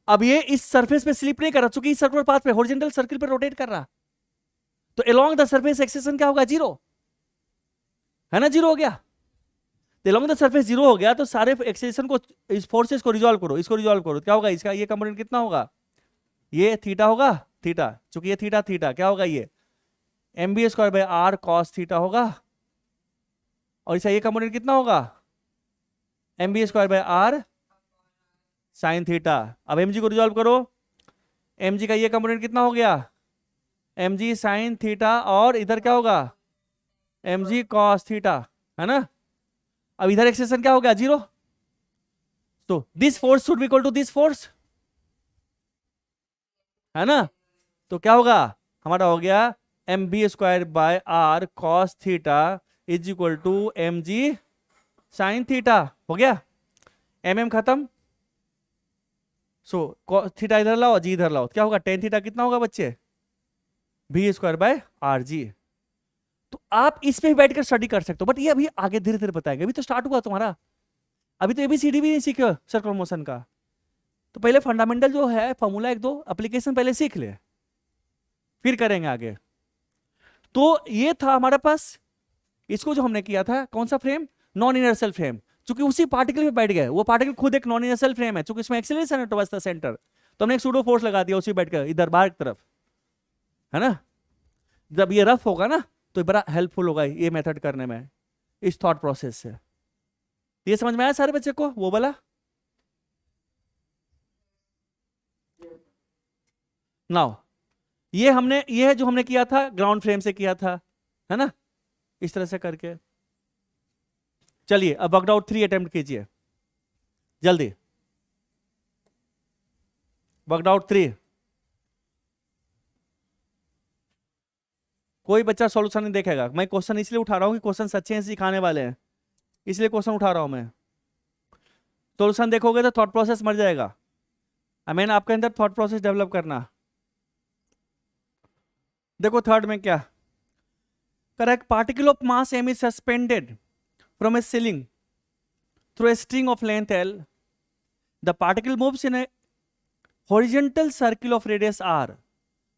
अब ये इस सरफेस पे स्लिप नहीं कर रहा, चूंकि इस सर्कुलर पाथ पे हॉरिजॉन्टल सर्किल पे रोटेट कर रहा, तो अलोंग द सरफेस एक्सेलरेशन क्या होगा, 0, है ना, 0 हो गया। अलोंग द सरफेस 0 हो गया तो सारे एक्सेलरेशन को, इस फोर्सेस को रिजॉल्व करो, इसको रिजॉल्व करो, क्या होगा, इसका ये कंपोनेंट कितना होगा, ये थीटा होगा, थीटा, चूंकि ये थीटा क्या होगा, ये mb square by r cos theta होगा, और इसका ये कंपोनेंट कितना होगा, mb square by r sin theta. अब mg को रिजॉल्व करो, mg का ये कंपोनेंट कितना हो गया, mg sin थीटा, और इधर क्या होगा, mg cos थीटा, है ना। अब इधर एक्सेलरेशन क्या हो गया, 0, तो this force should be equal to this force, है ना। तो क्या होगा, हमारा हो गया mb square by r cos theta is equal to mg sin theta, हो गया, mm खत्म, सो थीटा इधर लाओ, जी इधर लाओ, क्या होगा, टेन थीटा कितना होगा बच्चे, v square by R G. तो आप इस पे बैठकर स्टडी कर सकते हो, बट ये अभी आगे धीरे धीरे बताएंगे, अभी तो स्टार्ट हुआ तुम्हारा, अभी तो एबीसीडी भी नहीं सीखे सर्कुलर मोशन का, तो पहले फंडामेंटल जो है फॉर्मूला एक दो एप्लीकेशन पहले सीख ले, फिर करेंगे आगे। तो ये था हमारे पास, इसको जो हमने किया था कौन सा फ्रेम, नॉन इनर्शियल फ्रेम, चूंकि उसी पार्टिकल में बैठ गए, वो पार्टिकल खुद एक नॉन इनर्शियल फ्रेम है, चूंकि इसमें एक्सेलरेशन है टुवर्ड्स द सेंटर, तो हमने एक सूडो फोर्स लगा दिया उसी बैठ कर इधर बाहर की तरफ, है ना। जब ये रफ होगा ना तो बड़ा हेल्पफुल होगा ये मेथड करने में, इस थॉट प्रोसेस से। ये समझ में आया सारे बच्चे को, वो वाला। नाउ ये जो हमने किया था ग्राउंड फ्रेम से किया था, है ना, इस तरह से करके। चलिए अब वर्कड आउट 3 अटेम्प्ट कीजिए जल्दी, वर्कड आउट 3। कोई बच्चा सॉल्यूशन नहीं देखेगा, मैं क्वेश्चन इसलिए उठा रहा हूं कि क्वेश्चन अच्छे हैं, सिखाने वाले हैं, इसलिए क्वेश्चन उठा रहा हूं मैं। सॉल्यूशन देखोगे तो थॉट प्रोसेस मर जाएगा, मैंने आपके अंदर थॉट प्रोसेस डेवलप करना। देखो थर्ड में क्या, correct, particle of mass m is suspended from a ceiling through a string of length l. The particle moves in a horizontal circle of radius r.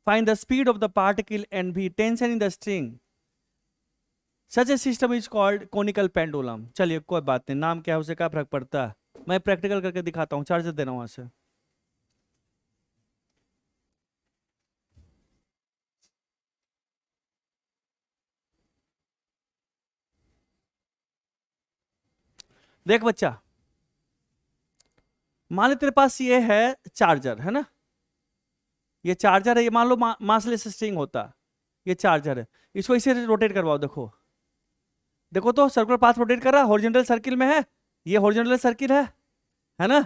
Find the speed of the particle and the tension in the string. Such a system is called conical pendulum. चलिए कोई बात नहीं, नाम क्या है उसे क्या फर्क पड़ता है, मैं प्रैक्टिकल करके दिखाता हूँ, चार्जर देना वहां से। देख बच्चा, मान ले तेरे पास ये है चार्जर, है ना, ये चार्जर है, ये मान लो मासलेस स्ट्रिंग होता, ये चार्जर है, इसको इसे रोटेट करवाओ, देखो देखो तो सर्कुलर पाथ रोटेट कर रहा, हॉरिजॉन्टल सर्किल में है, ये हॉरिजॉन्टल सर्किल है ना,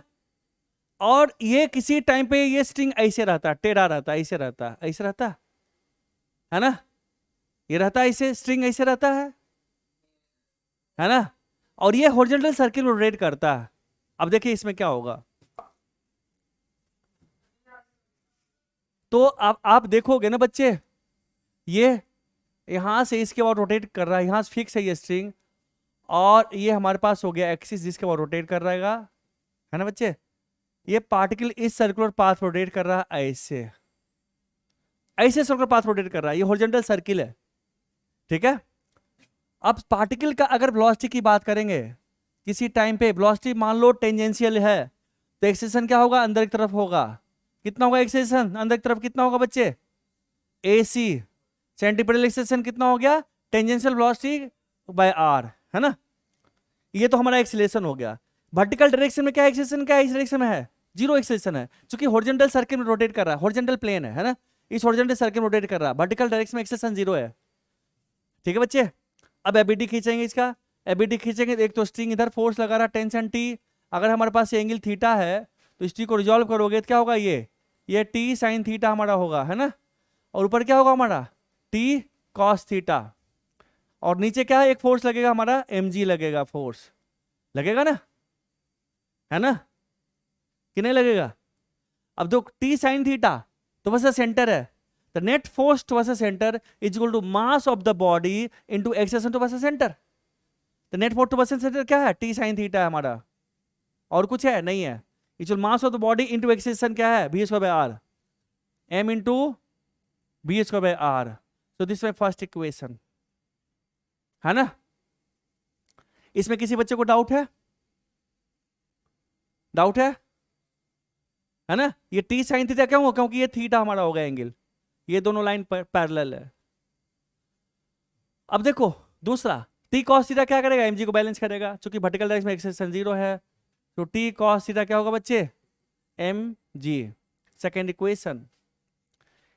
और ये किसी टाइम पे ये स्ट्रिंग ऐसे रहता, टेढ़ा रहता, ऐसे रहता, ऐसे रहता है ना, ये रहता है ऐसे, स्ट्रिंग ऐसे रहता है ना, और ये हॉरिजॉन्टल सर्किल रोटेट करता है। अब देखिए इसमें क्या होगा, तो आप देखोगे ना बच्चे, ये यहां से इसके बाद रोटेट कर रहा है, यहां से फिक्स है ये स्ट्रिंग, और ये हमारे पास हो गया एक्सिस जिसके बाद रोटेट कर रहेगा, है ना बच्चे, ये पार्टिकल इस सर्कुलर पाथ रोटेट कर रहा है, ऐसे ऐसे सर्कुलर पाथ रोटेट कर रहा है, ये हॉरिजॉन्टल सर्किल है, ठीक है। अब पार्टिकल का अगर वेलोसिटी की बात करेंगे, किसी टाइम पे वेलोसिटी मान लो टेंजेंशियल है, तो एक्सेलेरेशन क्या होगा, अंदर की तरफ होगा, कितना होगा एक्सेलेरेशन अंदर की तरफ, कितना होगा बच्चे, AC, सेंटीपिटल एक्सेलेरेशन कितना हो गया, टेंजेंशियल वेलोसिटी बाय r, है ना, ये तो हमारा एक्सेलेरेशन हो गया। वर्टिकल डायरेक्शन में क्या एक्सेलेरेशन, क्या इस डायरेक्शन में है, जीरो एक्सेलेरेशन है, क्योंकि हॉरिजॉन्टल सर्किल में रोटेट कर रहा है, हॉरिजॉन्टल प्लेन है ना, इस हॉरिजॉन्टल सर्किल में रोटेट कर रहा है, वर्टिकल डायरेक्शन में एक्सेलेरेशन जीरो है, ठीक है बच्चे। अब एबीडी खींचेंगे, इसका एबीडी खींचेंगे, एक तो स्ट्रिंग इधर फोर्स लगा रहा, टेंशन T, अगर हमारे पास एंगल थीटा है तो इस T को रिजॉल्व करोगे तो क्या होगा, ये T साइन थीटा हमारा होगा, है ना, और ऊपर क्या होगा हमारा T कॉस थीटा, और नीचे क्या है, एक फोर्स लगेगा हमारा mg लगेगा, फोर्स लगेगा ना, है ना कि नहीं लगेगा। अब जो T साइन थीटा तो बस सेंटर है, the net force towards the center is equal to mass of the body into acceleration towards the center। तो net force towards the centre क्या है, T साइन थीटा है हमारा, और कुछ है नहीं है, equal mass of the body into acceleration क्या है, v²/r, m into v²/r। So this my first equation, है ना। इसमें किसी बच्चे को डाउट है, डाउट है ना, ये T साइन थीटा क्यों हुआ, क्योंकि ये थीटा हमारा होगा एंगल, ये दोनों लाइन पैरेलल है। अब देखो दूसरा, T cos थीटा क्या करेगा, mg को बैलेंस करेगा, क्योंकि वर्टिकल डायरेक्शन में एक्सेलरेशन जीरो है, तो T cos थीटा क्या होगा बच्चे, mg। सेकेंड इक्वेशन,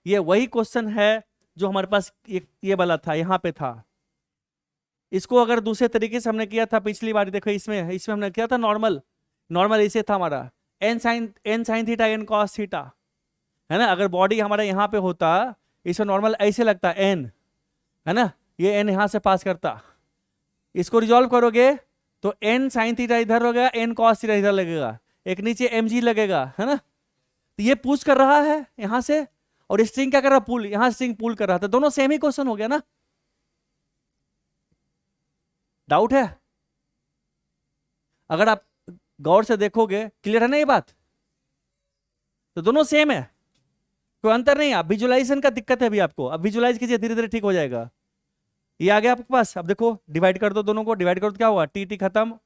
ये वही क्वेश्चन है जो हमारे पास ये वाला था, यहां पे था, इसको अगर दूसरे तरीके से हमने किया था पिछली बार, देखो इसमें हमने किया था नॉर्मल ऐसे था हमारा n sine theta n cos theta, है ना, अगर बॉडी हमारा यहाँ पे होता, इसमें नॉर्मल ऐसे लगता n, है ना, ये n यहां से पास करता, इसको रिजॉल्व करोगे तो n साइन थीटा इधर हो गया, n cos थीटा इधर लगेगा, एक नीचे mg लगेगा, है ना। तो ये पुश कर रहा है यहां से, और स्ट्रिंग क्या कर रहा है, पुल, यहां स्ट्रिंग पुल कर रहा था, दोनों सेम ही क्वेश्चन हो गया ना। डाउट है, अगर आप गौर से देखोगे, क्लियर है ना ये बात, तो दोनों सेम है, कोई अंतर नहीं। आप विजुअलाइजेशन का दिक्कत है अभी आपको, अब विजुअलाइज कीजिए, धीरे धीरे ठीक हो जाएगा। ये आ गया आपके पास, अब देखो डिवाइड कर दो, दोनों को डिवाइड करो तो क्या होगा, टी खत्म,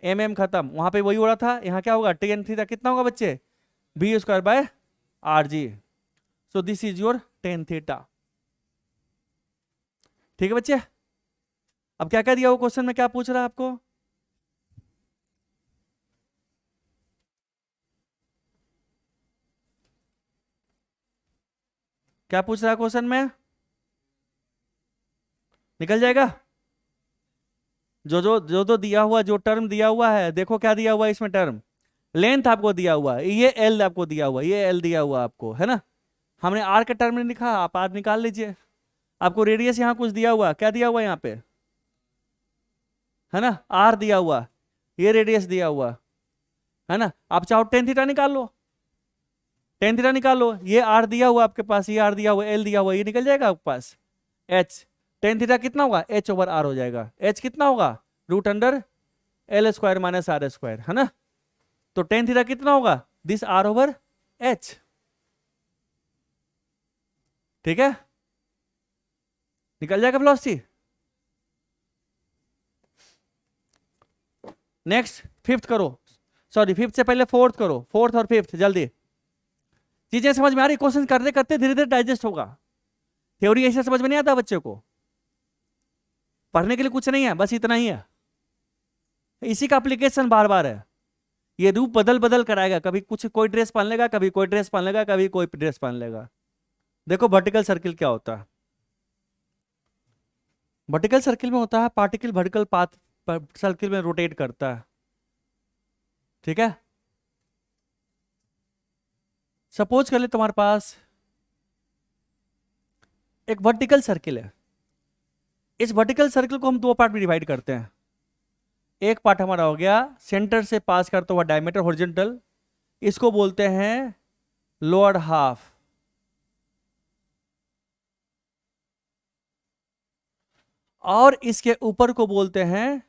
एम खत्म, वहां पे वही हो रहा था, यहाँ क्या होगा, टेन थीटा कितना होगा बच्चे, v²/rg। So this is your tan theta, ठीक है बच्चे। अब क्या क्या दिया वो क्वेश्चन में, क्या पूछ रहा है आपको, क्या पूछ रहा है क्वेश्चन में, निकल जाएगा, जो दिया हुआ, जो टर्म दिया हुआ है, देखो क्या दिया हुआ है इसमें, टर्म लेंथ आपको दिया हुआ है, ये एल आपको दिया हुआ है, ये एल दिया हुआ आपको, है ना, हमने आर के टर्म में लिखा, आप आर निकाल लीजिए। आपको रेडियस यहाँ कुछ दिया हुआ, क्या दिया हुआ यहाँ पे, है ना, आर दिया हुआ, ये रेडियस दिया हुआ, है ना, आप चाहो टेन थीटा निकाल लो, टेन थीटा निकाल लो, ये आर दिया हुआ आपके पास, ये आर दिया हुआ, एल दिया हुआ, ये निकल जाएगा आपके पास, एच, टेन थीटा कितना होगा, एच ओवर आर हो जाएगा। एच कितना होगा, root under l square minus r square, है ना। तो टेन थीटा कितना होगा, दिस आर ओवर एच, ठीक है, निकल जाएगा वेलोसिटी। नेक्स्ट फिफ्थ करो, सॉरी फिफ्थ से पहले फोर्थ करो, फोर्थ और फिफ्थ जल्दी। चीजें समझ में आ रही, क्वेश्चन करते करते धीरे धीरे डाइजेस्ट होगा। थ्योरी ऐसे समझ में नहीं आता बच्चे को, पढ़ने के लिए कुछ नहीं है, बस इतना ही है। इसी का एप्लीकेशन बार बार है। ये रूप बदल बदल कर आएगा, कभी कुछ कोई ड्रेस पहन लेगा, कभी कोई ड्रेस पहन लेगा, कभी कोई ड्रेस पहन लेगा। देखो वर्टिकल सर्किल क्या होता है, वर्टिकल सर्किल में होता है पार्टिकल वर्टिकल पाथ सर्किल में रोटेट करता है, ठीक है। सपोज कर ले तुम्हारे पास एक वर्टिकल सर्किल है, इस वर्टिकल सर्किल को हम दो पार्ट में डिवाइड करते हैं। एक पार्ट हमारा हो गया सेंटर से पास करता हुआ डायमीटर हॉरिजॉन्टल, इसको बोलते हैं लोअर हाफ, और इसके ऊपर को बोलते हैं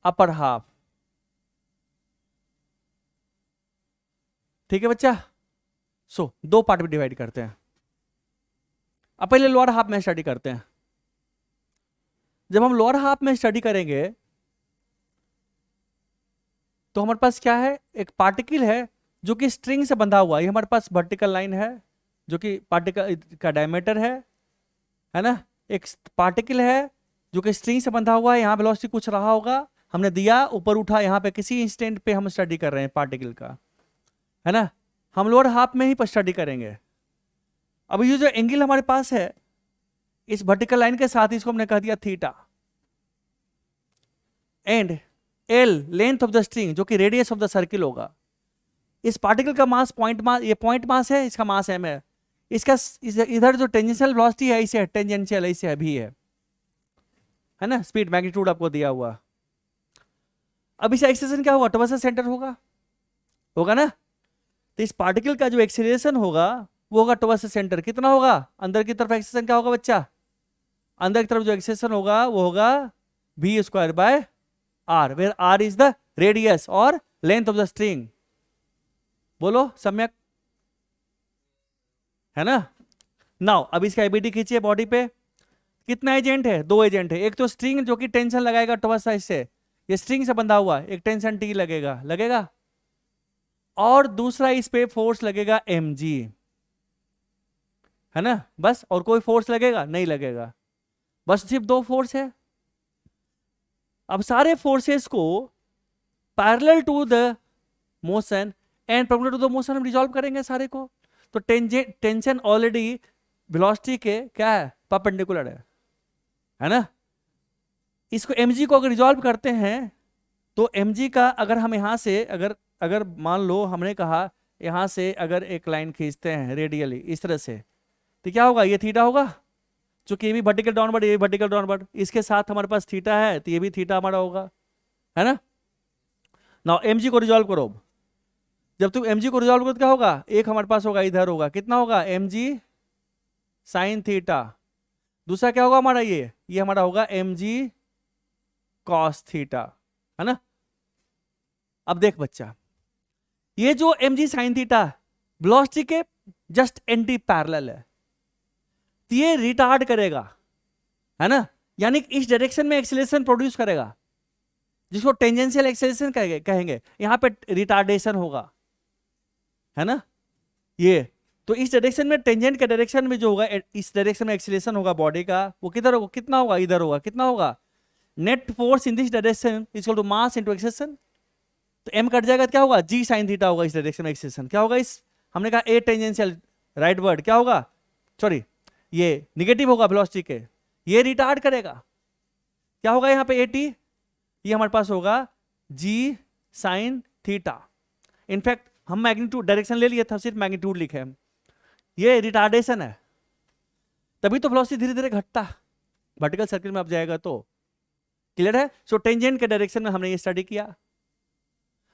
अपर हाफ, ठीक है बच्चा। सो दो पार्ट में डिवाइड करते हैं। अब पहले लोअर हाफ में स्टडी करते हैं। जब हम लोअर हाफ में स्टडी करेंगे तो हमारे पास क्या है, एक पार्टिकल है जो कि स्ट्रिंग से बंधा हुआ है। ये हमारे पास वर्टिकल लाइन है जो कि पार्टिकल का डायमीटर है ना। एक पार्टिकल है जो कि स्ट्रिंग से बंधा हुआ है, यहाँ वेलोसिटी कुछ रहा होगा, हमने दिया, ऊपर उठा, यहाँ पे किसी इंस्टेंट पे हम स्टडी कर रहे हैं पार्टिकल का, है ना। हम लोअर हाफ में ही स्टडी करेंगे। अब ये जो एंगल हमारे पास है इस वर्टिकल लाइन के साथ, इसको हमने कह दिया theta, and L length of the string जो कि रेडियस ऑफ द सर्किल होगा। इस पार्टिकल का मास पॉइंट मास, ये पॉइंट मास है, इसका मास m है। इसका इधर जो टेंजेंशियल वेलोसिटी है इसे टेंजेंशियल है, इसे भी है ना, स्पीड मैग्नीट्यूड आपको दिया हुआ। अब इसे एक्सेलरेशन क्या होगा, टॉरस सेंटर होगा ना। तो इस पार्टिकल का जो एक्सेलरेशन होगा वो होगा टॉरस सेंटर। कितना होगा, अंदर की तरफ एक्सेलरेशन क्या होगा बच्चा, अंदर की तरफ जो एक्सेलरेशन होगा वो होगा v square by r, where r is the radius और लेंथ ऑफ द स्ट्रिंग। बोलो सम्यक, है ना। नाउ अब इसका एबीडी खींचिए बॉडी पे। कितना एजेंट है, दो एजेंट है। एक तो स्ट्रिंग जो कि टेंशन लगाएगा टॉरस साइड से, ये स्ट्रिंग से बंधा हुआ, एक टेंशन टी लगेगा, और दूसरा इस पे फोर्स लगेगा mg, है ना। बस, और कोई फोर्स लगेगा नहीं लगेगा, बस सिर्फ दो फोर्स है। अब सारे फोर्सेस को parallel to the motion and perpendicular to the motion हम रिजॉल्व करेंगे सारे को। तो टेंशन ऑलरेडी वेलोसिटी के क्या है, परपेंडिकुलर है ना। इसको mg को अगर रिजॉल्व करते हैं तो mg का अगर हम यहां से अगर मान लो हमने कहा यहां से अगर एक लाइन खींचते हैं रेडियली इस तरह से, तो क्या होगा, ये थीटा होगा, चूंकि ये भी वर्टिकल डाउनवर्ड, ये भी वर्टिकल डाउनवर्ड, इसके साथ हमारे पास थीटा है तो ये भी थीटा हमारा होगा, है ना। नाउ mg को रिजॉल्व करो। जब तुम mg को रिजॉल्व करो तो क्या होगा, एक हमारे पास होगा इधर होगा, कितना होगा mg साइन थीटा, दूसरा क्या होगा हमारा, ये हमारा होगा mg कॉस थीटा, है ना। अब देख बच्चा, ये जो mg साइन थीटा वेलोसिटी के जस्ट एंटी पैरेलल है, तो ये रिटार्ड करेगा, है ना, यानी इस डायरेक्शन में एक्सेलरेशन प्रोड्यूस करेगा, जिसको टेंजेंशियल एक्सेलरेशन कहेंगे। यहां पे रिटार्डेशन होगा, है ना। ये तो इस डायरेक्शन में, टेंजेंट के डायरेक्शन में जो होगा, इस डायरेक्शन में एक्सेलरेशन होगा बॉडी का, वो किधर होगा, कितना होगा, इधर होगा, कितना होगा, net force in this direction is equal to mass into acceleration. तो m कट जाएगा, क्या होगा, g साइन थीटा होगा। इस डायरेक्शन में एक्सेलरेशन क्या होगा, इस हमने कहा a टेंजेंशियल राइट वर्ड, क्या होगा, सॉरी ये निगेटिव होगा वेलोसिटी के, ये रिटार्ड करेगा, क्या होगा यहाँ पे at, ये हमारे पास होगा g साइन थीटा। इनफैक्ट हम मैग्नीट्यूड डायरेक्शन ले लिए था, सिर्फ मैग्नीट्यूड लिखे हम, ये रिटार्डेशन है, तभी तो वेलोसिटी धीरे धीरे घटता वर्टिकल सर्किल में अब जाएगा तो। क्लियर है। सो टेंजेंट के डायरेक्शन में हमने ये स्टडी किया।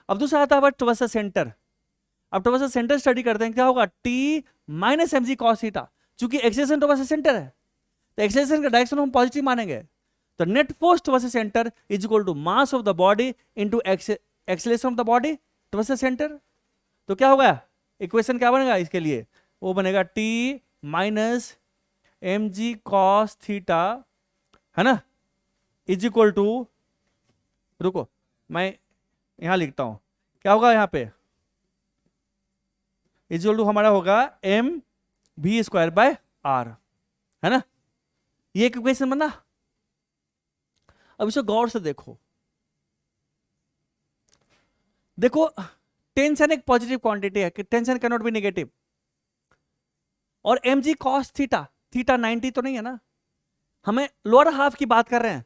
अब दूसरा आता है टॉरस सेंटर। अब टॉरस सेंटर स्टडी करते हैं, क्या होगा, t minus mg cos theta, चूंकि एक्सेलरेशन टॉरस सेंटर है, तो एक्सेलरेशन का डायरेक्शन हम पॉजिटिव मानेंगे। तो net force towards the centre is equal to mass of the body into acceleration of the body towards the centre. तो क्या होगा इक्वेशन, क्या बनेगा इसके लिए, वो बनेगा T minus m g cos theta, है ना, इज इक्वल टू, रुको मैं यहां लिखता हूं, क्या होगा यहां पे, इज इक्वल टू हमारा होगा M v square by r, है ना, ये एक इक्वेशन बना। अब इसे गौर से देखो, देखो टेंशन एक पॉजिटिव क्वांटिटी है कि tension can not be negative, और m g cos theta, theta 90 तो नहीं है ना, हमें लोअर हाफ की बात कर रहे हैं,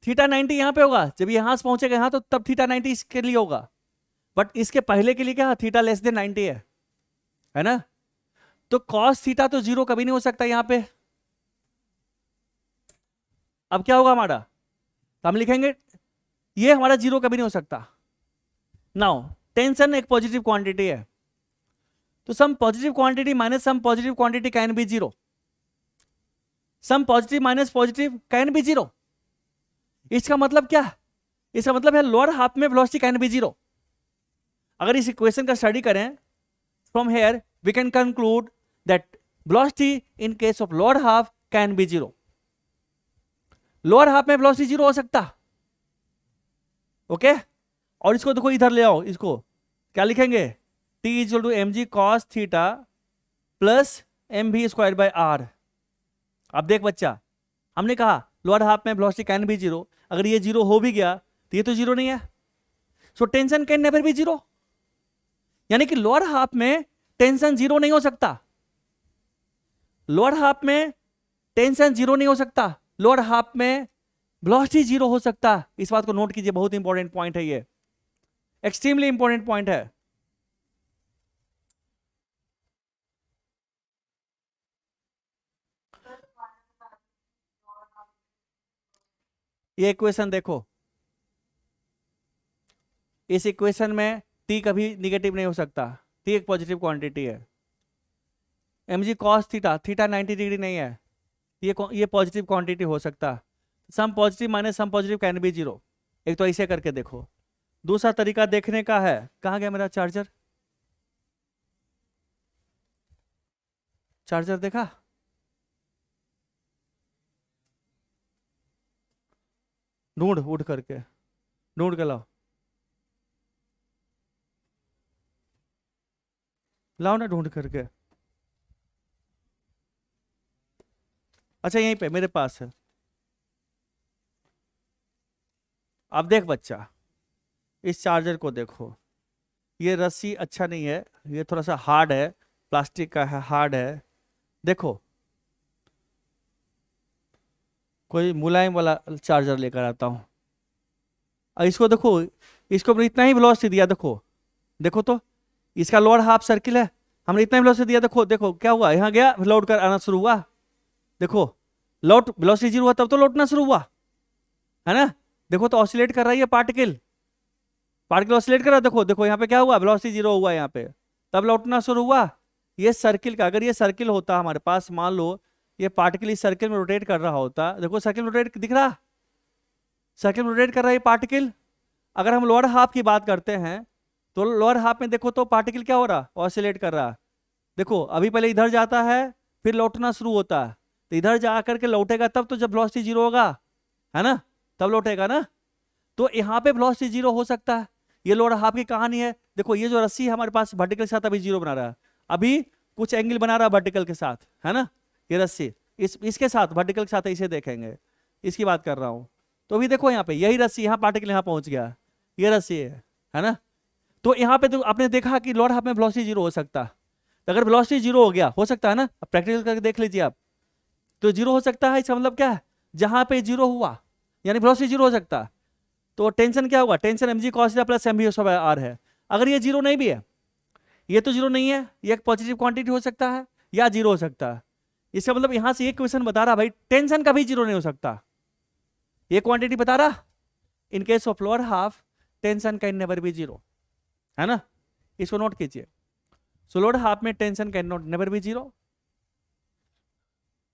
थीटा 90 यहां पे होगा, जब यहां से पहुंचेगा यहां तो तब थीटा 90 इसके लिए होगा, बट इसके पहले के लिए क्या थीटा लेस देन 90 है ना, तो कॉस थीटा तो जीरो कभी नहीं हो सकता यहां पे। अब क्या होगा हमारा, तो हम लिखेंगे ये हमारा जीरो कभी नहीं हो सकता। नाउ टेंशन एक पॉजिटिव क्वांटिटी है, तो some positive quantity minus some positive quantity can be zero, some positive minus positive can be zero. इसका मतलब क्या, इसका मतलब है लोअर हाफ में वेलोसिटी कैन बी जीरो। अगर इस इक्वेशन का स्टडी करें from here we can conclude that velocity in case of lower half can be zero, lower half में वेलोसिटी जीरो हो सकता, ओके। और इसको देखो इधर ले आओ, इसको क्या लिखेंगे, T is equal to m g cos theta plus m v square by r. अब देख बच्चा, हमने कहा लोअर हाफ में वेलोसिटी कैन बी जीरो, अगर ये जीरो हो भी गया तो ये तो जीरो नहीं है, so tension can never be zero, यानी कि लोअर हाफ में टेंशन जीरो नहीं हो सकता, लोअर हाफ में टेंशन जीरो नहीं हो सकता, लोअर हाफ में वेलोसिटी जीरो हो सकता। इस बात को नोट कीजिए, बहुत इंपॉर्टेंट पॉइंट है, ये एक्सट्रीमली इंपॉर्टेंट पॉइंट है। ये इक्वेशन देखो, इस इक्वेशन में T कभी निगेटिव नहीं हो सकता, T एक पॉजिटिव क्वांटिटी है, m g cos theta, theta 90 degree नहीं है, ये पॉजिटिव क्वांटिटी हो सकता, some positive minus some positive can be zero. एक तो ऐसे करके देखो, दूसरा तरीका देखने का है, कहाँ गया मेरा चार्जर, चार्जर देखा, ढूंढ उठ करके, ढूंढ के लाओ, लाओ ना ढूंढ करके, अच्छा यहीं पे मेरे पास है। अब देख बच्चा, इस चार्जर को देखो, ये रस्सी अच्छा नहीं है, ये थोड़ा सा हार्ड है, प्लास्टिक का है, हार्ड है, देखो कोई मुलायम वाला चार्जर लेकर आता हूँ, और इसको देखो, इसको हमने इतना ही वेलोसिटी दिया, देखो देखो तो इसका लोअर हाफ सर्किल है, हमने इतना ही वेलोसिटी दिया, देखो देखो क्या हुआ, यहाँ गया लौट कर आना शुरू हुआ, देखो लौट वेलोसिटी जीरो हुआ तब तो लौटना शुरू हुआ, है ना, देखो तो ऑसिलेट कर रही है पार्टिकल, पार्टिकल ऑसिलेट कर रहा है, देखो देखो यहाँ पे क्या हुआ, वेलोसिटी जीरो हुआ यहाँ पे, तब लौटना शुरू हुआ। ये सर्किल का, अगर ये सर्किल होता हमारे पास, मान लो ये पार्टिकल इस सर्किल में रोटेट कर रहा होता, देखो सर्किल रोटेट दिख रहा, सर्किल रोटेट कर रहा है पार्टिकल। अगर हम लोअर हाफ की बात करते हैं तो लोअर हाफ में देखो तो पार्टिकल क्या हो रहा, ऑसिलेट कर रहा, देखो अभी पहले इधर जाता है फिर लौटना शुरू होता है, तो इधर जा करके लौटेगा तब तो जब वेलोसिटी जीरो होगा, है ना, तब लौटेगा ना, तो यहाँ पे वेलोसिटी जीरो हो सकता है। ये लोअर हाफ की कहानी है, देखो ये जो रस्सी है हमारे पास वर्टिकल के साथ अभी जीरो बना रहा है, अभी कुछ एंगल बना रहा है वर्टिकल के साथ, है ना, ये रस्सी इसके साथ वर्टिकल के साथ इसे देखेंगे, इसकी बात कर रहा हूँ, तो अभी देखो यहाँ पे यही रस्सी, यहाँ पार्टिकल यहाँ पहुंच गया, ये रस्सी है ना, तो यहाँ पे तो आपने देखा कि लोअर हाफ में वेलोसिटी जीरो हो सकता, तो अगर वेलोसिटी जीरो हो गया, हो सकता है ना, अब प्रैक्टिकल करके देख लीजिए आप, तो जीरो हो सकता है, इसका मतलब क्या है, जहां पे जीरो हुआ यानी वेलोसिटी जीरो हो सकता है, तो टेंशन क्या होगा, tension m g cos theta plus m v r है। अगर ये जीरो नहीं भी है, ये तो जीरो नहीं है, ये एक पॉजिटिव क्वांटिटी हो सकता है या जीरो हो सकता है, इसका मतलब यहां से ये क्वेश्चन बता रहा भाई टेंशन कभी जीरो नहीं हो सकता, ये क्वांटिटी बता रहा, इन case of lower half tension can never be zero, है ना, इसको नोट कीजिए, सो लोअर हाफ में tension can not never be zero,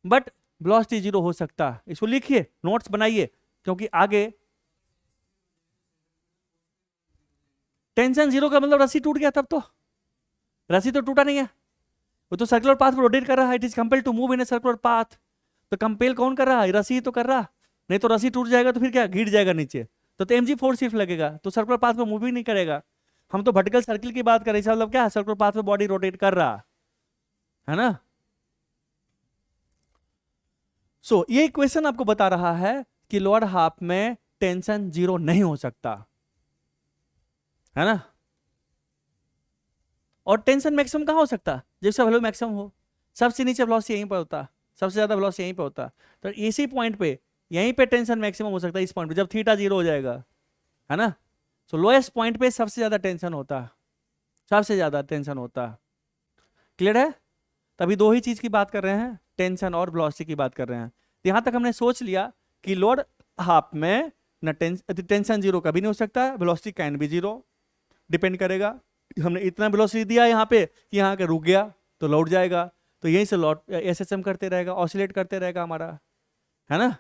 but velocity zero हो सकता। इसको लिखिए, नोट्स बनाइए, क्योंकि आगे टेंशन जीरो का मतलब रस्सी टूट गया, तब तो रस्सी तो टूटा नहीं है, वो तो सर्कुलर पाथ में रोटेट कर रहा है। It is compelled to move in a circular path. तो कंपेल कौन कर रहा है? रस्सी ही तो कर रहा। नहीं तो रस्सी टूट जाएगा तो फिर क्या, गिर जाएगा नीचे, तो mg फोर्स सिर्फ लगेगा, तो सर्कुलर पाथ में मूव ही नहीं करेगा। हम तो वर्टिकल सर्किल की बात करें, इसका मतलब क्या है, सर्कुलर पाथ में बॉडी रोटेट कर रहा है ना। सो ये इक्वेशन आपको बता रहा है कि लोअर हाफ में टेंशन जीरो नहीं हो सकता, है ना। और टेंशन मैक्सिमम कहां हो सकता? जैसे वैल्यू मैक्सिमम हो, सबसे नीचे वेलोसिटी यहीं पर होता, सबसे ज्यादा वेलोसिटी यहीं पे होता, तो इसी पॉइंट पे, यहीं पे टेंशन मैक्सिमम हो सकता है, इस पॉइंट पे जब थीटा जीरो हो जाएगा, है ना। सो लोएस्ट पॉइंट पे सबसे ज्यादा टेंशन होता, सबसे ज्यादा टेंशन होता। क्लियर है? तभी दो ही चीज की बात कर रहे हैं, टेंशन और वेलोसिटी की बात कर रहे हैं। तो यहां तक हमने सोच लिया कि लोअर हाफ में न टेंशन जीरो कभी नहीं हो सकता, velocity can be zero, depend करेगा। हमने इतना वेलोसिटी दिया यहाँ पे कि यहाँ के रुक गया तो लौट जाएगा, तो यहीं से लौट एसएसएम करते रहेगा, ऑसिलेट करते रहेगा हमारा, है ना।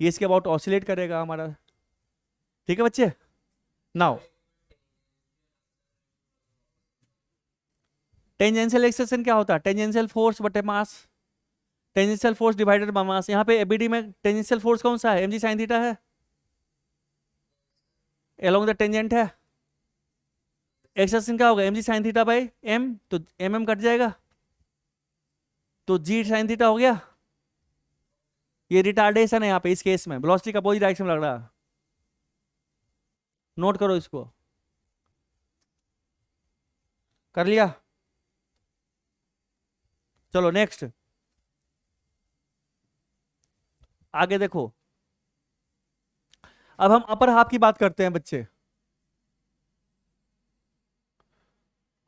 ये इसके अबाउट ऑसिलेट करेगा हमारा। ठीक है बच्चे। नाउ टेंजेंशियल एक्सेलरेशन क्या होता है? टेंजेंशियल फोर्स बटे mass, tangential force divided by mass. यहाँ पे एबीडी में टेंजेंशियल फोर्स कौन सा है? mg sin थीटा है, अलोंग द टेंजेंट है। एक्सेलरेशन क्या होगा? mg sin theta by m, तो mm कट जाएगा, तो g sin थीटा हो गया। ये रिटार्डेशन है यहाँ पे, इस केस में वेलोसिटी का अपोजिट डायरेक्शन लग रहा है, नोट करो इसको। कर लिया? चलो नेक्स्ट, आगे देखो। अब हम अपर हाफ की बात करते हैं बच्चे,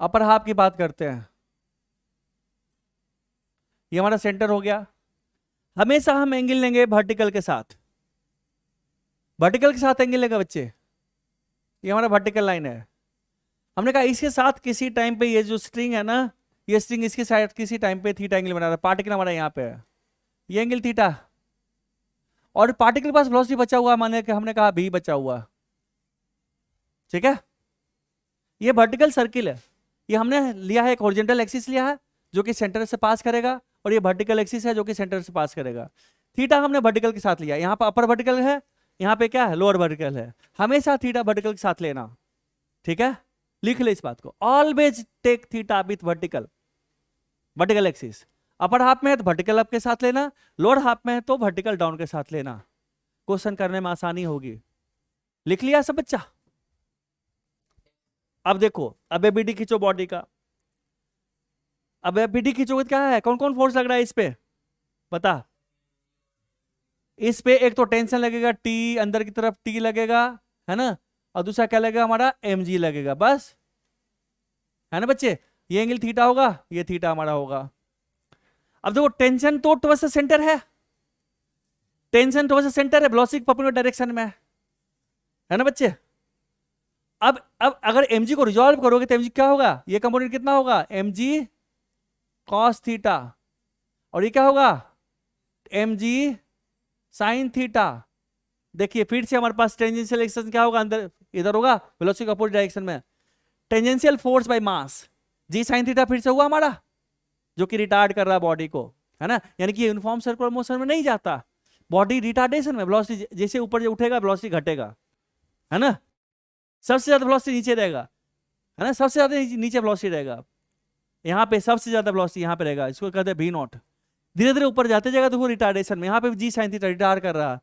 अपर हाफ की बात करते हैं। ये हमारा सेंटर हो गया। हमेशा हम एंगल लेंगे वर्टिकल के साथ, वर्टिकल के साथ एंगल लेगा बच्चे। ये हमारा वर्टिकल लाइन है। हमने कहा इसके साथ किसी टाइम पे ये जो स्ट्रिंग है ना, ये स्ट्रिंग इसके साथ किसी टाइम पे थीटा एंगल बना रहा है, पार्टिकल हमारा यहाँ पे है, ये एंगल थीटा, और पार्टिकल के पास वेलोसिटी बचा हुआ, माने कि हमने कहा भी बचा हुआ। ठीक है, ये वर्टिकल सर्किल है, ये हमने लिया है एक हॉरिजॉन्टल एक्सिस लिया है जो कि सेंटर से पास करेगा, और ये वर्टिकल एक्सिस है जो कि सेंटर से पास करेगा। थीटा हमने वर्टिकल के साथ लिया, यहाँ पर अपर वर्टिकल है, यहाँ पे क्या है, लोअर वर्टिकल है। हमेशा थीटा वर्टिकल के साथ लेना, ठीक है, लिख ले इस बात को, always take theta with vertical, vertical axis. Upper half में है तो वर्टिकल अप के साथ लेना, लोअर हाफ में है तो वर्टिकल डाउन के साथ लेना, क्वेश्चन करने में आसानी होगी। लिख लिया सब बच्चा? अब देखो, अब एबीडी खींचो बॉडी का। अब एबीडी खींचोगे क्या है, कौन कौन फोर्स लग रहा है इस पे, बता। इस पे एक तो टेंशन लगेगा टी, अंदर की तरफ टी लगेगा, है ना, और दूसरा क्या लगेगा हमारा, mg लगेगा, बस, है ना बच्चे। ये एंगल थीटा होगा, ये थीटा हमारा होगा। अब देखो टेंशन तो टुवर्ड्स द सेंटर है, टेंशन टुवर्ड्स द सेंटर है, वेलोसिटी परपेंडिकुलर डायरेक्शन में, है ना बच्चे। अब अगर mg को रिजॉल्व करोगे तो mg क्या होगा, ये कंपोनेंट कितना होगा, mg cos थीटा, और ये क्या होगा, mg sin थीटा। देखिए फिर से हमारे पास टेंजेंशियल एक्सेलरेशन क्या होगा, अंदर इधर होगा, वेलोसिटी के अपोजिट डायरेक्शन में। Tangential force by mass, g sine theta फिर से हुआ हमारा, जो कि रिटार्ड कर रहा है बॉडी को, है ना, यानी कि यूनिफॉर्म सर्कुलर मोशन में नहीं जाता, बॉडी रिटार्डेशन में, वेलोसिटी जैसे ऊपर जो उठेगा वेलोसिटी घटेगा, है ना। सबसे ज्यादा वेलोसिटी नीचे रहेगा, है ना, सबसे ज्यादा नीचे वेलोसिटी रहेगा, यहाँ पे सबसे ज्यादा वेलोसिटी यहाँ पे रहेगा, इसको कहते हैं v नॉट। धीरे धीरे ऊपर जाते जाएगा तो वो रिटार्डेशन में, यहाँ पे जी साइन थीटा रिटार्ड कर रहा,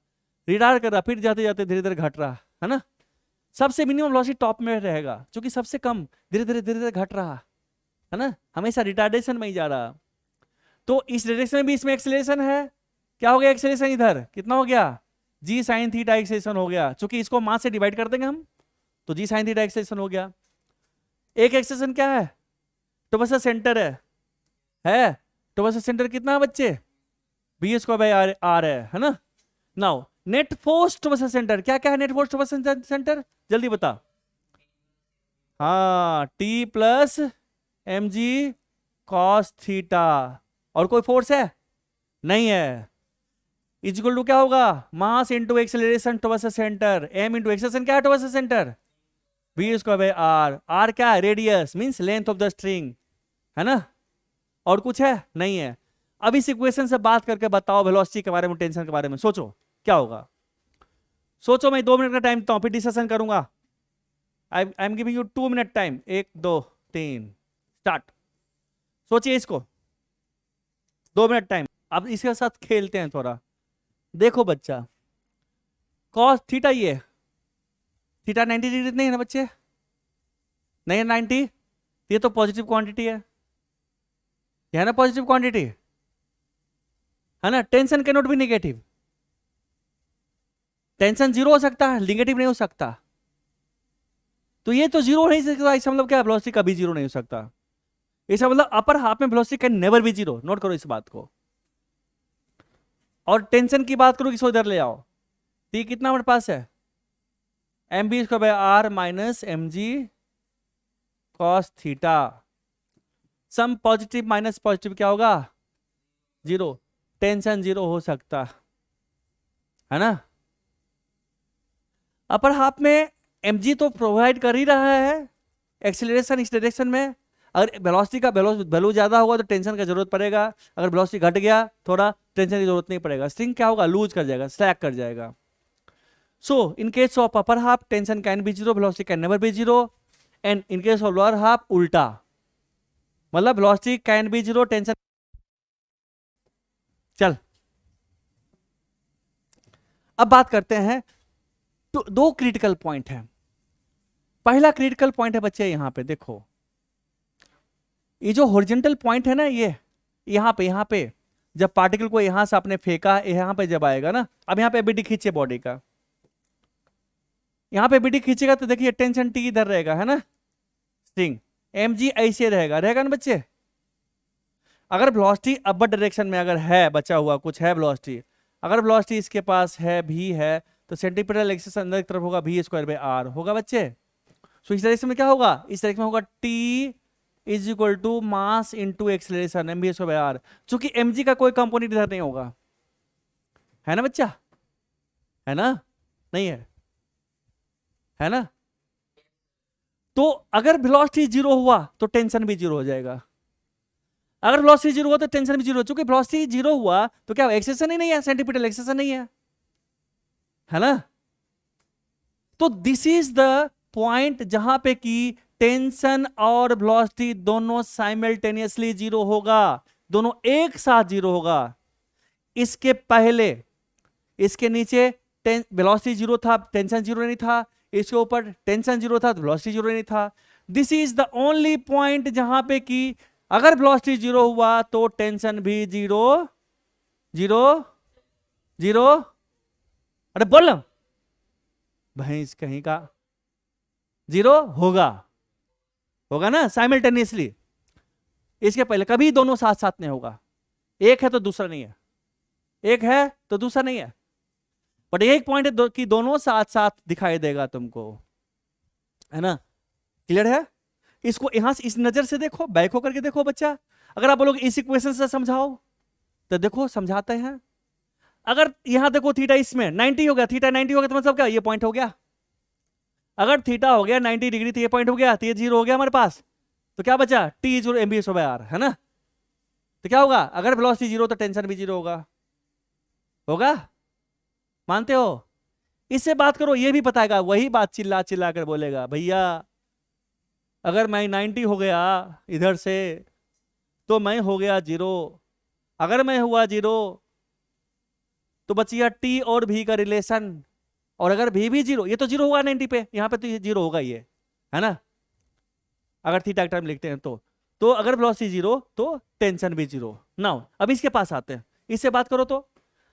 रिटार्ड कर रहा, फिर जाते जाते धीरे धीरे घट रहा, है ना। सबसे मिनिमम वेलोसिटी टॉप में रहेगा, क्योंकि सबसे कम धीरे धीरे घट रहा, है ना, हमेशा रिटार्डेशन में ही जा रहा। तो इस डायरेक्शन में भी इसमें एक्सेलरेशन है, क्या हो गया एक्सेलरेशन, इधर कितना हो गया, जी साइन थीटा एक्सेलरेशन हो गया, क्योंकि इसको मास से डिवाइड कर देंगे हम, तो जी साइन थीटा एक्सेलरेशन हो गया। एक एक्सेलरेशन क्या है, तो बस सेंटर है, तो बस सेंटर कितना है बच्चे, बी स्क्वायर बाई आर है ना। Now net force towards centre, क्या क्या है net force towards centre, जल्दी बता। हाँ, t plus mg cos theta, और कोई फोर्स है नहीं है। इज इक्वल टू क्या होगा, mass into acceleration towards the centre, m into acceleration क्या है towards the centre, v square by r. R क्या है, radius means length of the string, है ना। और कुछ है नहीं है। अब इस इक्वेशन से बात करके बताओ वेलोसिटी के बारे में, टेंशन के बारे में सोचो क्या होगा। सोचो, मैं 2 मिनट का टाइम देता हूं, फिर डिस्कशन करूंगा। I am giving you 2 minute time. 1 2 3 start. सोचिए इसको, 2 मिनट टाइम। अब इसके साथ खेलते हैं थोड़ा। देखो बच्चा, कॉस थीटा, ये थीटा 90 डिग्री नहीं है ना बच्चे, नहीं है 90, ये तो पॉजिटिव क्वांटिटी है ना, पॉजिटिव क्वांटिटी है ना। Tension can not be negative, tension zero हो सकता है, नेगेटिव नहीं हो सकता। तो ये तो जीरो नहीं सकता, इसका मतलब क्या, वेलोसिटी कभी जीरो नहीं हो सकता। इसका मतलब अपर हाफ में velocity can never be zero. Note करो इस बात को। और टेंशन की बात करो, किसको इधर ले आओ। टी कितना हमारे पास है, m v square by r minus m g cos theta. Some positive minus positive क्या होगा, जीरो। टेंशन जीरो हो सकता है ना। अपर हाफ में mg तो प्रोवाइड कर ही रहा है एक्सीलरेशन इस डायरेक्शन में। अगर वेलोसिटी का वैल्यू ज्यादा होगा तो टेंशन का जरूरत पड़ेगा, अगर वेलोसिटी घट गया थोड़ा टेंशन की जरूरत नहीं पड़ेगा। स्ट्रिंग क्या होगा, लूज कर जाएगा, स्लैक कर जाएगा। So in case of upper half tension can be zero, velocity can never be zero. And in case of lower half उल्टा, मतलब velocity can be zero, tension. चल अब बात करते हैं, तो 2 क्रिटिकल पॉइंट है। पहला क्रिटिकल पॉइंट है बच्चे, यहां पे देखो, ये जो हॉरिजॉन्टल पॉइंट है ना, ये यहां पे जब पार्टिकल को यहां से आपने फेंका, यहां पे जब आएगा ना, अब यहां पे बीडी खींचे बॉडी का, यहां पे बीडी खींचेगा तो देखिए टेंशन टी इधर रहेगा, है ना, स्ट्रिंग mg ऐसे रहेगा ना बच्चे। अगर वेलोसिटी अपर डायरेक्शन में अगर है बचा हुआ कुछ है वेलोसिटी, अगर वेलोसिटी इसके पास है भी है, तो सेंटीमीटर एक्सिस अंदर की तरफ होगा v स्क्वायर बाय आर होगा बच्चे। सो इस डायरेक्शन में क्या होगा, इस डायरेक्शन में होगा t is equal to mass into acceleration m v square by r. चूंकि mg का कोई कंपोनेंट इधर नहीं होगा, है ना बच्चा, है ना, नहीं है ना। तो अगर वेलोसिटी जीरो हुआ तो टेंशन भी जीरो हो जाएगा, अगर वेलोसिटी जीरो हुआ तो टेंशन भी जीरो। चूंकि वेलोसिटी जीरो हुआ तो क्या एक्सेलरेशन ही नहीं है, सेंटीमीटर एक्सेलरेशन नहीं है ना। तो दिस इज द पॉइंट जहां पे कि टेंशन और वेलोसिटी दोनों साइमल्टेनियसली जीरो होगा, दोनों एक साथ जीरो होगा। इसके पहले, इसके नीचे वेलोसिटी जीरो था, टेंशन जीरो नहीं था, इसके ऊपर टेंशन जीरो था तो वेलोसिटी जीरो नहीं था। This is the only point जहां पे कि अगर वेलोसिटी जीरो हुआ तो टेंशन भी जीरो जीरो जीरो। अरे बोल भैंस कहीं का, जीरो होगा ना साइमल्टेनियसली। इसके पहले कभी दोनों साथ साथ नहीं होगा, एक है तो दूसरा नहीं है, एक है तो दूसरा नहीं है। बट एक पॉइंट है कि दोनों साथ साथ दिखाई देगा तुमको, है ना, क्लियर है। इसको यहां से इस नजर से देखो, बैक होकर के देखो बच्चा। अगर आप बोलोगे इस इक्वेशन से समझाओ तो देखो समझाते हैं। अगर यहां देखो थीटा इसमें 90 हो गया, थीटा 90 हो गया तो मतलब क्या, ये पॉइंट हो गया। अगर थीटा हो गया 90 डिग्री तो ये पॉइंट हो गया, तो ये जीरो हो गया हमारे पास। तो क्या बचा, t zero m v s by r, है ना। तो क्या होगा, अगर वेलोसिटी जीरो तो टेंशन भी जीरो होगा। मानते हो। इससे बात करो, ये भी बताएगा, वही बात चिल्ला चिल्ला कर बोलेगा, भैया अगर मैं 90 हो गया इधर से तो मैं हो गया जीरो, अगर मैं हुआ जीरो तो बचिया टी और भी का रिलेशन, और अगर भी जीरो, ये तो जीरो होगा 90 पे, यहां पे तो ये जीरो होगा, ये है ना। अगर थीटा का टर्म लिखते हैं तो अगर वेलोसिटी जीरो तो टेंशन भी जीरो। नाउ अब इसके पास आते हैं, इससे बात करो तो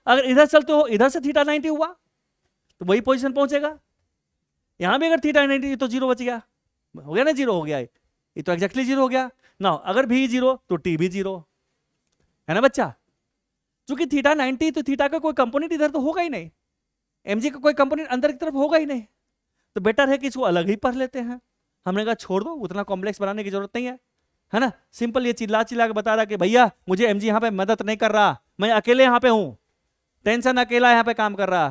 अगर इधर चलते हो, इधर से थीटा 90 हुआ तो वही पोजीशन पहुंचेगा। यहां भी अगर थीटा 90 तो जीरो बच गया, हो गया ना, जीरो हो गया, ये तो एग्जैक्टली जीरो हो गया। नाउ अगर भी जीरो तो टी भी जीरो, है ना बच्चा। चूंकि थीटा 90 तो थीटा का कोई कंपोनेंट इधर तो होगा ही नहीं, mg का कोई कंपोनेंट अंदर की तरफ होगा ही नहीं, तो बेटर है कि इसको अलग ही पढ़ लेते हैं। हमने कहा छोड़ दो, उतना कॉम्प्लेक्स बनाने की जरूरत नहीं है, है ना। सिंपल ये चिल्ला चिल्ला के बता रहा कि भैया मुझे एमजी यहां पे मदद नहीं कर रहा, मैं अकेले यहां पे हूं, टेंशन अकेला यहां पे काम कर रहा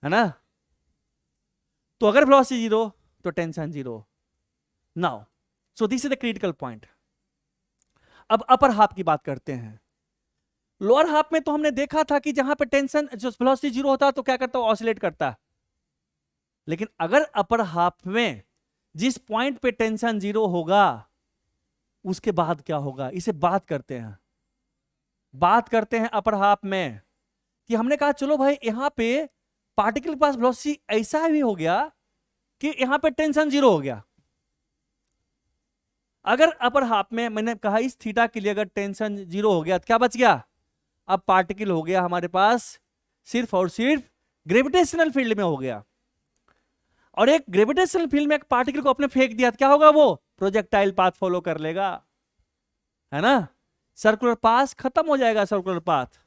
है ना। तो अगर वेलोसिटी जीरो तो tension zero. Now so this is the critical point. अब अपर हाफ की बात करते हैं। लोअर हाफ में तो हमने देखा था कि जहां पे टेंशन जो वेलोसिटी जीरो होता तो क्या करता, ऑसिलेट करता। लेकिन अगर अपर हाफ में जिस पॉइंट पे टेंशन जीरो होगा उसके बाद क्या होगा, इसे बात करते हैं अपर हाफ में। कि हमने कहा चलो भाई यहां पे पार्टिकल के पास वेलोसिटी ऐसा भी हो गया कि यहां पे टेंशन जीरो हो गया। अगर अपर हाफ में मैंने कहा इस थीटा के लिए अगर टेंशन जीरो हो गया तो क्या बच गया, अब पार्टिकल हो गया हमारे पास सिर्फ और सिर्फ ग्रेविटेशनल फील्ड में हो गया। और एक ग्रेविटेशनल फील्ड में एक पार्टिकल को अपने फेंक दिया तो क्या होगा, वो प्रोजेक्टाइल पाथ फॉलो कर लेगा, है ना। सर्कुलर पाथ खत्म हो जाएगा, सर्कुलर पाथ।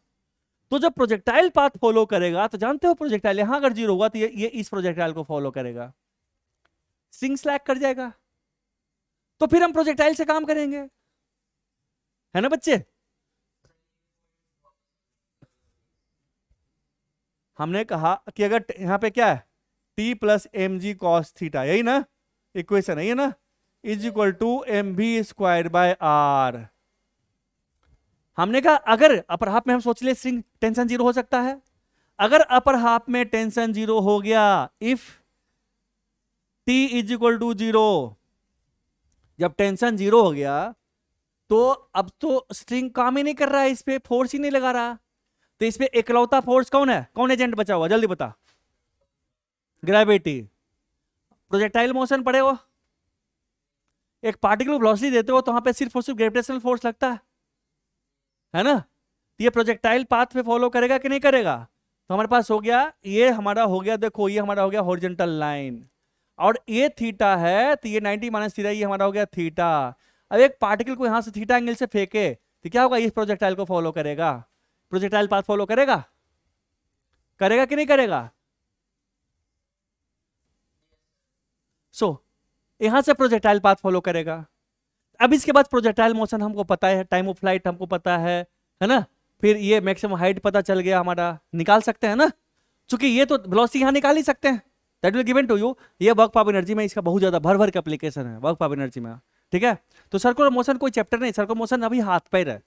तो जब प्रोजेक्टाइल पाथ फॉलो करेगा तो जानते हो प्रोजेक्टाइल यहां अगर जीरो हुआ तो ये इस प्रोजेक्टाइल को फॉलो करेगा, स्ट्रिंग स्लैक कर जाएगा। तो फिर हम प्रोजेक्टाइल से काम करेंगे, है ना बच्चे। हमने कहा कि अगर यहां पे क्या है t plus m g cos theta, यही ना इक्वेशन है, ये ना, is equal to m v square by r. हमने कहा अगर अपर हाफ में हम सोच ले स्ट्रिंग टेंशन जीरो हो सकता है, अगर अपर हाफ में टेंशन जीरो हो गया, if t is equal to zero, जब टेंशन जीरो हो गया तो अब तो स्ट्रिंग काम ही नहीं कर रहा है, इस पे फोर्स ही नहीं लगा रहा। तो इस पे इकलौता फोर्स कौन है, कौन एजेंट बचा हुआ, जल्दी बता। ग्रेविटी। प्रोजेक्टाइल मोशन पड़े हो, एक पार्टिकल को वेलोसिटी देते हो तो वहां पे सिर्फ और सिर्फ ग्रेविटेशनल फोर्स लगता है ना। तो ये प्रोजेक्टाइल पाथ पे फॉलो करेगा कि नहीं करेगा। तो हमारे पास हो गया, ये हमारा हो गया, देखो ये हमारा हो गया हॉरिजॉन्टल लाइन, और ये थीटा है तो ये 90 माइनस थीटा, ये हमारा हो गया थीटा। अब एक पार्टिकल को यहां से थीटा एंगल से फेंके तो क्या होगा, इस प्रोजेक्टाइल को फॉलो करेगा, प्रोजेक्टाइल पाथ फॉलो करेगा, करेगा कि नहीं करेगा। यहां से प्रोजेक्टाइल पाथ फॉलो करेगा। अब इसके बाद प्रोजेक्टाइल मोशन हमको पता है, टाइम ऑफ फ्लाइट हमको पता है ना। फिर ये मैक्सिमम हाइट पता चल गया हमारा, निकाल सकते हैं ना, क्योंकि ये तो वेलोसिटी यहां निकाल ही सकते हैं, that will given to you. ये वर्क ऑफ एनर्जी में इसका बहुत ज्यादा भर भर के एप्लीकेशन है वर्क ऑफ एनर्जी में, ठीक है। तो सर्कुलर मोशन कोई चैप्टर नहीं, सर्कुलर मोशन अभी हाथ पैर है।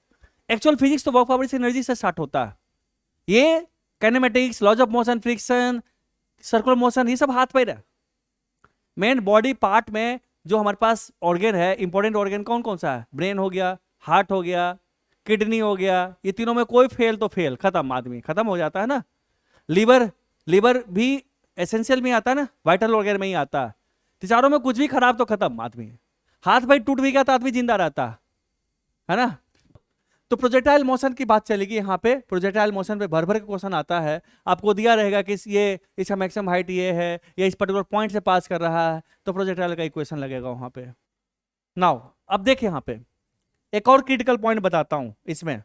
एक्चुअल फिजिक्स तो वर्क ऑफ एनर्जी से स्टार्ट होता है, ये kinematics, laws of motion, friction, circular motion, ये सब हाथ पैर है। मेन बॉडी पार्ट में जो हमारे पास ऑर्गन है, इंपॉर्टेंट ऑर्गन कौन कौन सा है, ब्रेन हो गया, हार्ट हो गया, किडनी हो गया, ये तीनों में कोई फेल तो फेल, खत्म, आदमी खत्म हो जाता है ना। लीवर भी एसेंशियल में आता है ना, वाइटल ऑर्गन में ही आता है। तो चारों में कुछ भी खराब तो खत्म आदमी। हाथ भाई टूट भी गया तो आदमी जिंदा रहता है ना। तो प्रोजेक्टाइल मोशन की बात चलेगी यहाँ पे। प्रोजेक्टाइल मोशन पे भर भर के क्वेश्चन आता है, आपको दिया रहेगा कि ये इसका मैक्सिमम हाइट ये है, ये इस पर्टिकुलर पॉइंट से पास कर रहा है, तो प्रोजेक्टाइल का इक्वेशन लगेगा वहां पे। नाउ अब देखिए यहाँ पे एक और क्रिटिकल पॉइंट बताता हूं इसमें।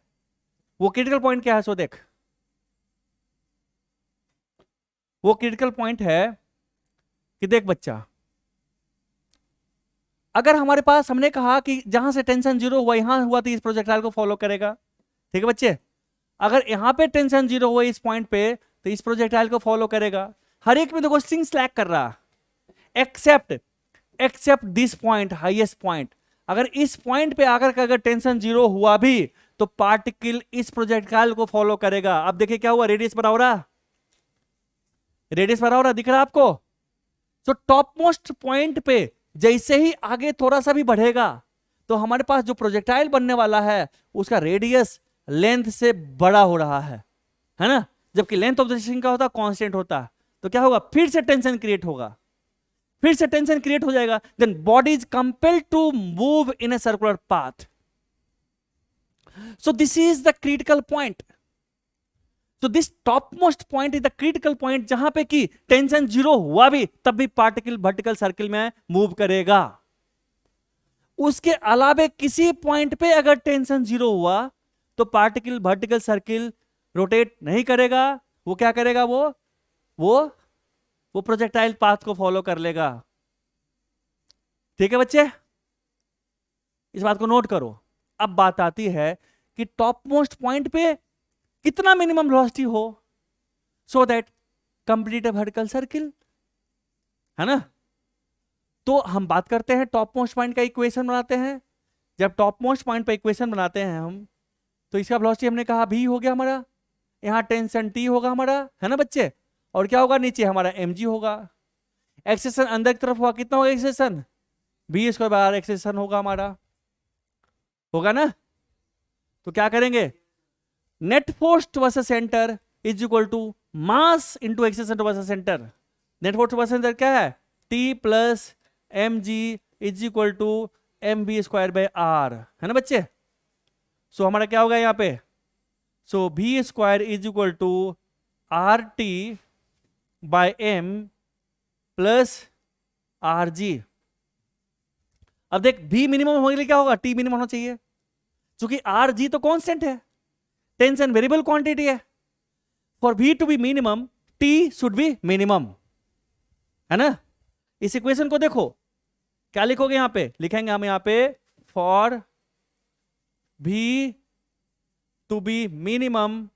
वो क्रिटिकल पॉइंट क्या है, सो देख, वो क्रिटिकल पॉइंट है कि देख बच्चा, अगर हमारे पास हमने कहा कि जहां से टेंशन जीरो हुआ यहां हुआ तो इस प्रोजेक्टाइल को फॉलो करेगा, ठीक है बच्चे। अगर यहां पे टेंशन जीरो हुआ इस पॉइंट पे तो इस प्रोजेक्टाइल को फॉलो करेगा। हर एक में देखो स्ट्रिंग स्लैक कर रहा, except this point, highest point. अगर इस पॉइंट पे आकर अगर टेंशन जीरो हुआ भी तो पार्टिकल इस प्रोजेक्टाइल को फॉलो करेगा। अब देखिए क्या हुआ, रेडियस बढ़ा हो रहा, रेडियस बढ़ा हो रहा, दिख रहा आपको। तो टॉप मोस्ट पॉइंट पे जैसे ही आगे थोड़ा सा भी बढ़ेगा तो हमारे पास जो प्रोजेक्टाइल बनने वाला है उसका रेडियस लेंथ से बड़ा हो रहा है ना। जबकि लेंथ ऑफ द स्ट्रिंग का होता कांस्टेंट होता, तो क्या होगा, फिर से टेंशन क्रिएट होगा, फिर से टेंशन क्रिएट हो जाएगा। Then body is compelled to move in a circular path. So this is the critical point. So this topmost point is the critical point, जहां पे कि टेंशन जीरो हुआ भी तब भी पार्टिकल वर्टिकल सर्किल में मूव करेगा। उसके अलावा किसी पॉइंट पे अगर टेंशन जीरो हुआ तो पार्टिकल वर्टिकल सर्किल रोटेट नहीं करेगा। वो क्या करेगा, वो प्रोजेक्टाइल पाथ को फॉलो कर लेगा। ठीक है बच्चे, इस बात को नोट करो। अब बात आती है कि टॉप मोस्ट पॉइंट पे कितना मिनिमम वेलोसिटी हो so that complete a vertical circle, है ना। तो हम बात करते हैं टॉप मोस्ट पॉइंट का इक्वेशन बनाते हैं। जब टॉप मोस्ट पॉइंट पे इक्वेशन बनाते हैं हम, तो इसका वेलोसिटी हमने कहा v हो गया हमारा, यहाँ टेंशन t होगा हमारा, है ना बच्चे, और क्या होगा नीचे हमारा mg होगा। एक्सेशन अंदर की तरफ हुआ, कितना होगा acceleration, v square by acceleration होगा हमारा, होगा ना। तो क्या करेंगे, net force versus centre is equal to mass into acceleration towards centre. Net force versus centre क्या है, t plus m g is equal to m v square by r, है ना बच्चे। सो हमारा क्या होगा यहाँ पे, so v square is equal to r t by m plus r g. अब देख v मिनिमम होने के लिए क्या होगा, t मिनिमम होना चाहिए, क्योंकि आर जी तो कांस्टेंट है, टेंशन वेरिएबल क्वांटिटी है। For v to be minimum t should be minimum, है ना। इस इक्वेशन को देखो, क्या लिखोगे यहां पे, लिखेंगे हम यहां पे for v to be minimum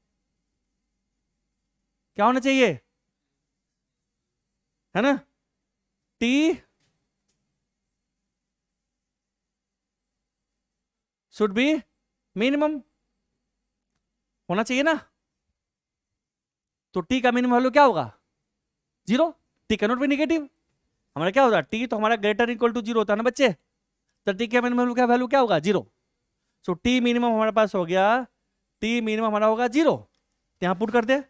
क्या होना चाहिए, है ना, t शुड बी मिनिमम होना चाहिए ना। तो t का मिनिमम वैल्यू क्या होगा, 0, t can not be negative. हमारा क्या होता है, t तो हमारा ग्रेटर इक्वल टू 0 होता है ना बच्चे, तो t का मिनिमम क्या वैल्यू क्या होगा, 0। सो t मिनिमम हमारे पास हो गया, t मिनिमम हमारा होगा 0, तो यहां पुट कर दे।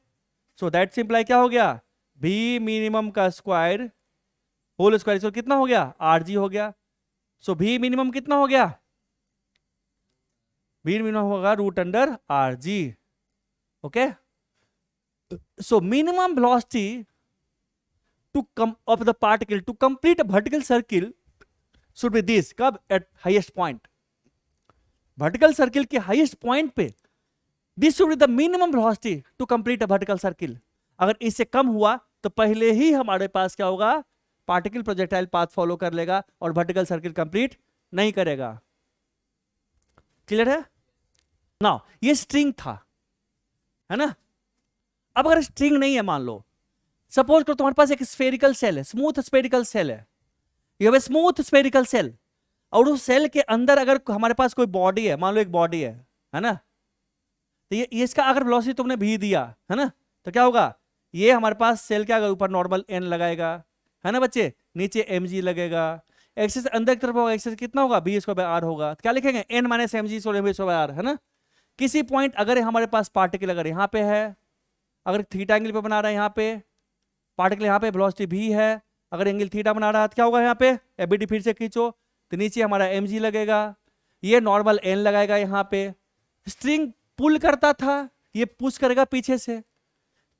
सो दैट सिंप्लाई क्या हो गया, v मिनिमम का स्क्वायर होल स्क्वायर, सो कितना हो गया, rg हो गया। सो v मिनिमम कितना हो गया, v मिनिमम होगा root under rg, okay. So minimum velocity to come of the particle to complete a vertical circle should be this, कब, at highest point, vertical circle के highest point पे this should be the minimum velocity to complete a vertical circle। अगर इससे कम हुआ तो पहले ही हमारे पास क्या होगा, पार्टिकल प्रोजेक्टाइल पाथ फॉलो कर लेगा और वर्टिकल सर्किल कंप्लीट नहीं करेगा। क्लियर है ना। ये स्ट्रिंग था, है ना। अब अगर स्ट्रिंग नहीं है, मान लो सपोज करो तुम्हारे पास एक स्फेरिकल सेल है, स्मूथ स्फेरिकल सेल है, you have a smooth spherical shell, और उस सेल के अंदर अगर हमारे पास कोई बॉडी है, मान लो एक बॉडी है ना, तो ये इसका अगर वेलोसिटी तुमने भी दिया, है ना, तो क्या होगा, ये हमारे पास सेल के अगर ऊपर नॉर्मल n लगाएगा, है ना बच्चे, नीचे mg लगेगा, एक्सिस अंदर की तरफ होगा, एक्सिस कितना होगा, b स्क्वायर बाय आर होगा, तो क्या लिखेंगे, n minus m g square by r, है ना। किसी पॉइंट अगर हमारे पास पार्टिकल अगर यहाँ पे है, अगर थीटा एंगल पे बना रहा है यहाँ पे पार्टिकल, यहाँ पे वेलोसिटी भी है, अगर एंगल थीटा बना रहा है तो क्या होगा, यहाँ पे एबीडी फिर से खींचो तो नीचे हमारा mg लगेगा, ये नॉर्मल n लगाएगा, यहाँ पे स्ट्रिंग पुल करता था, ये पुश करेगा पीछे से,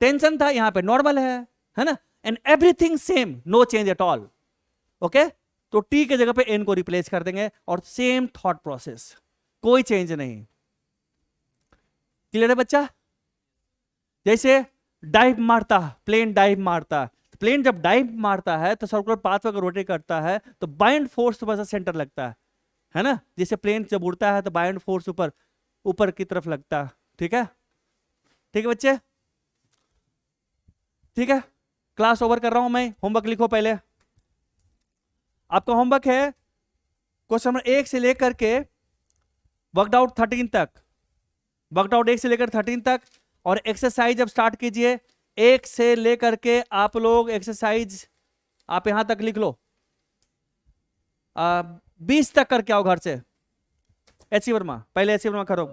टेंशन था, यहाँ पे नॉर्मल है ना, and everything same, no change at all, okay. तो t के जगह पे n को रिप्लेस कर देंगे और सेम थॉट प्रोसेस, कोई चेंज नहीं। क्लियर है बच्चा। जैसे डाइव मारता, प्लेन डाइव मारता, प्लेन जब डाइव मारता है तो सर्कुलर पाथ अगर रोटेट करता है तो बाइंड फोर्स वर्सेस सेंटर लगता है ना। जैसे प्लेन जब उड़ता है तो बाइंड फोर्स ऊपर की तरफ लगता है, ठीक है, ठीक है बच्चे, ठीक है। क्लास ओवर कर रहा हूं मैं, होमवर्क लिखो पहले। आपका होमवर्क है क्वेश्चन नंबर 1 से लेकर के वर्कड आउट 13 तक, वर्कड आउट 1 से लेकर 13 तक, और एक्सरसाइज अब स्टार्ट कीजिए 1 से लेकर के आप लोग एक्सरसाइज आप यहां तक लिख लो, 20 तक करके आओ घर से। एच वर्मा, पहले एच वर्मा करो।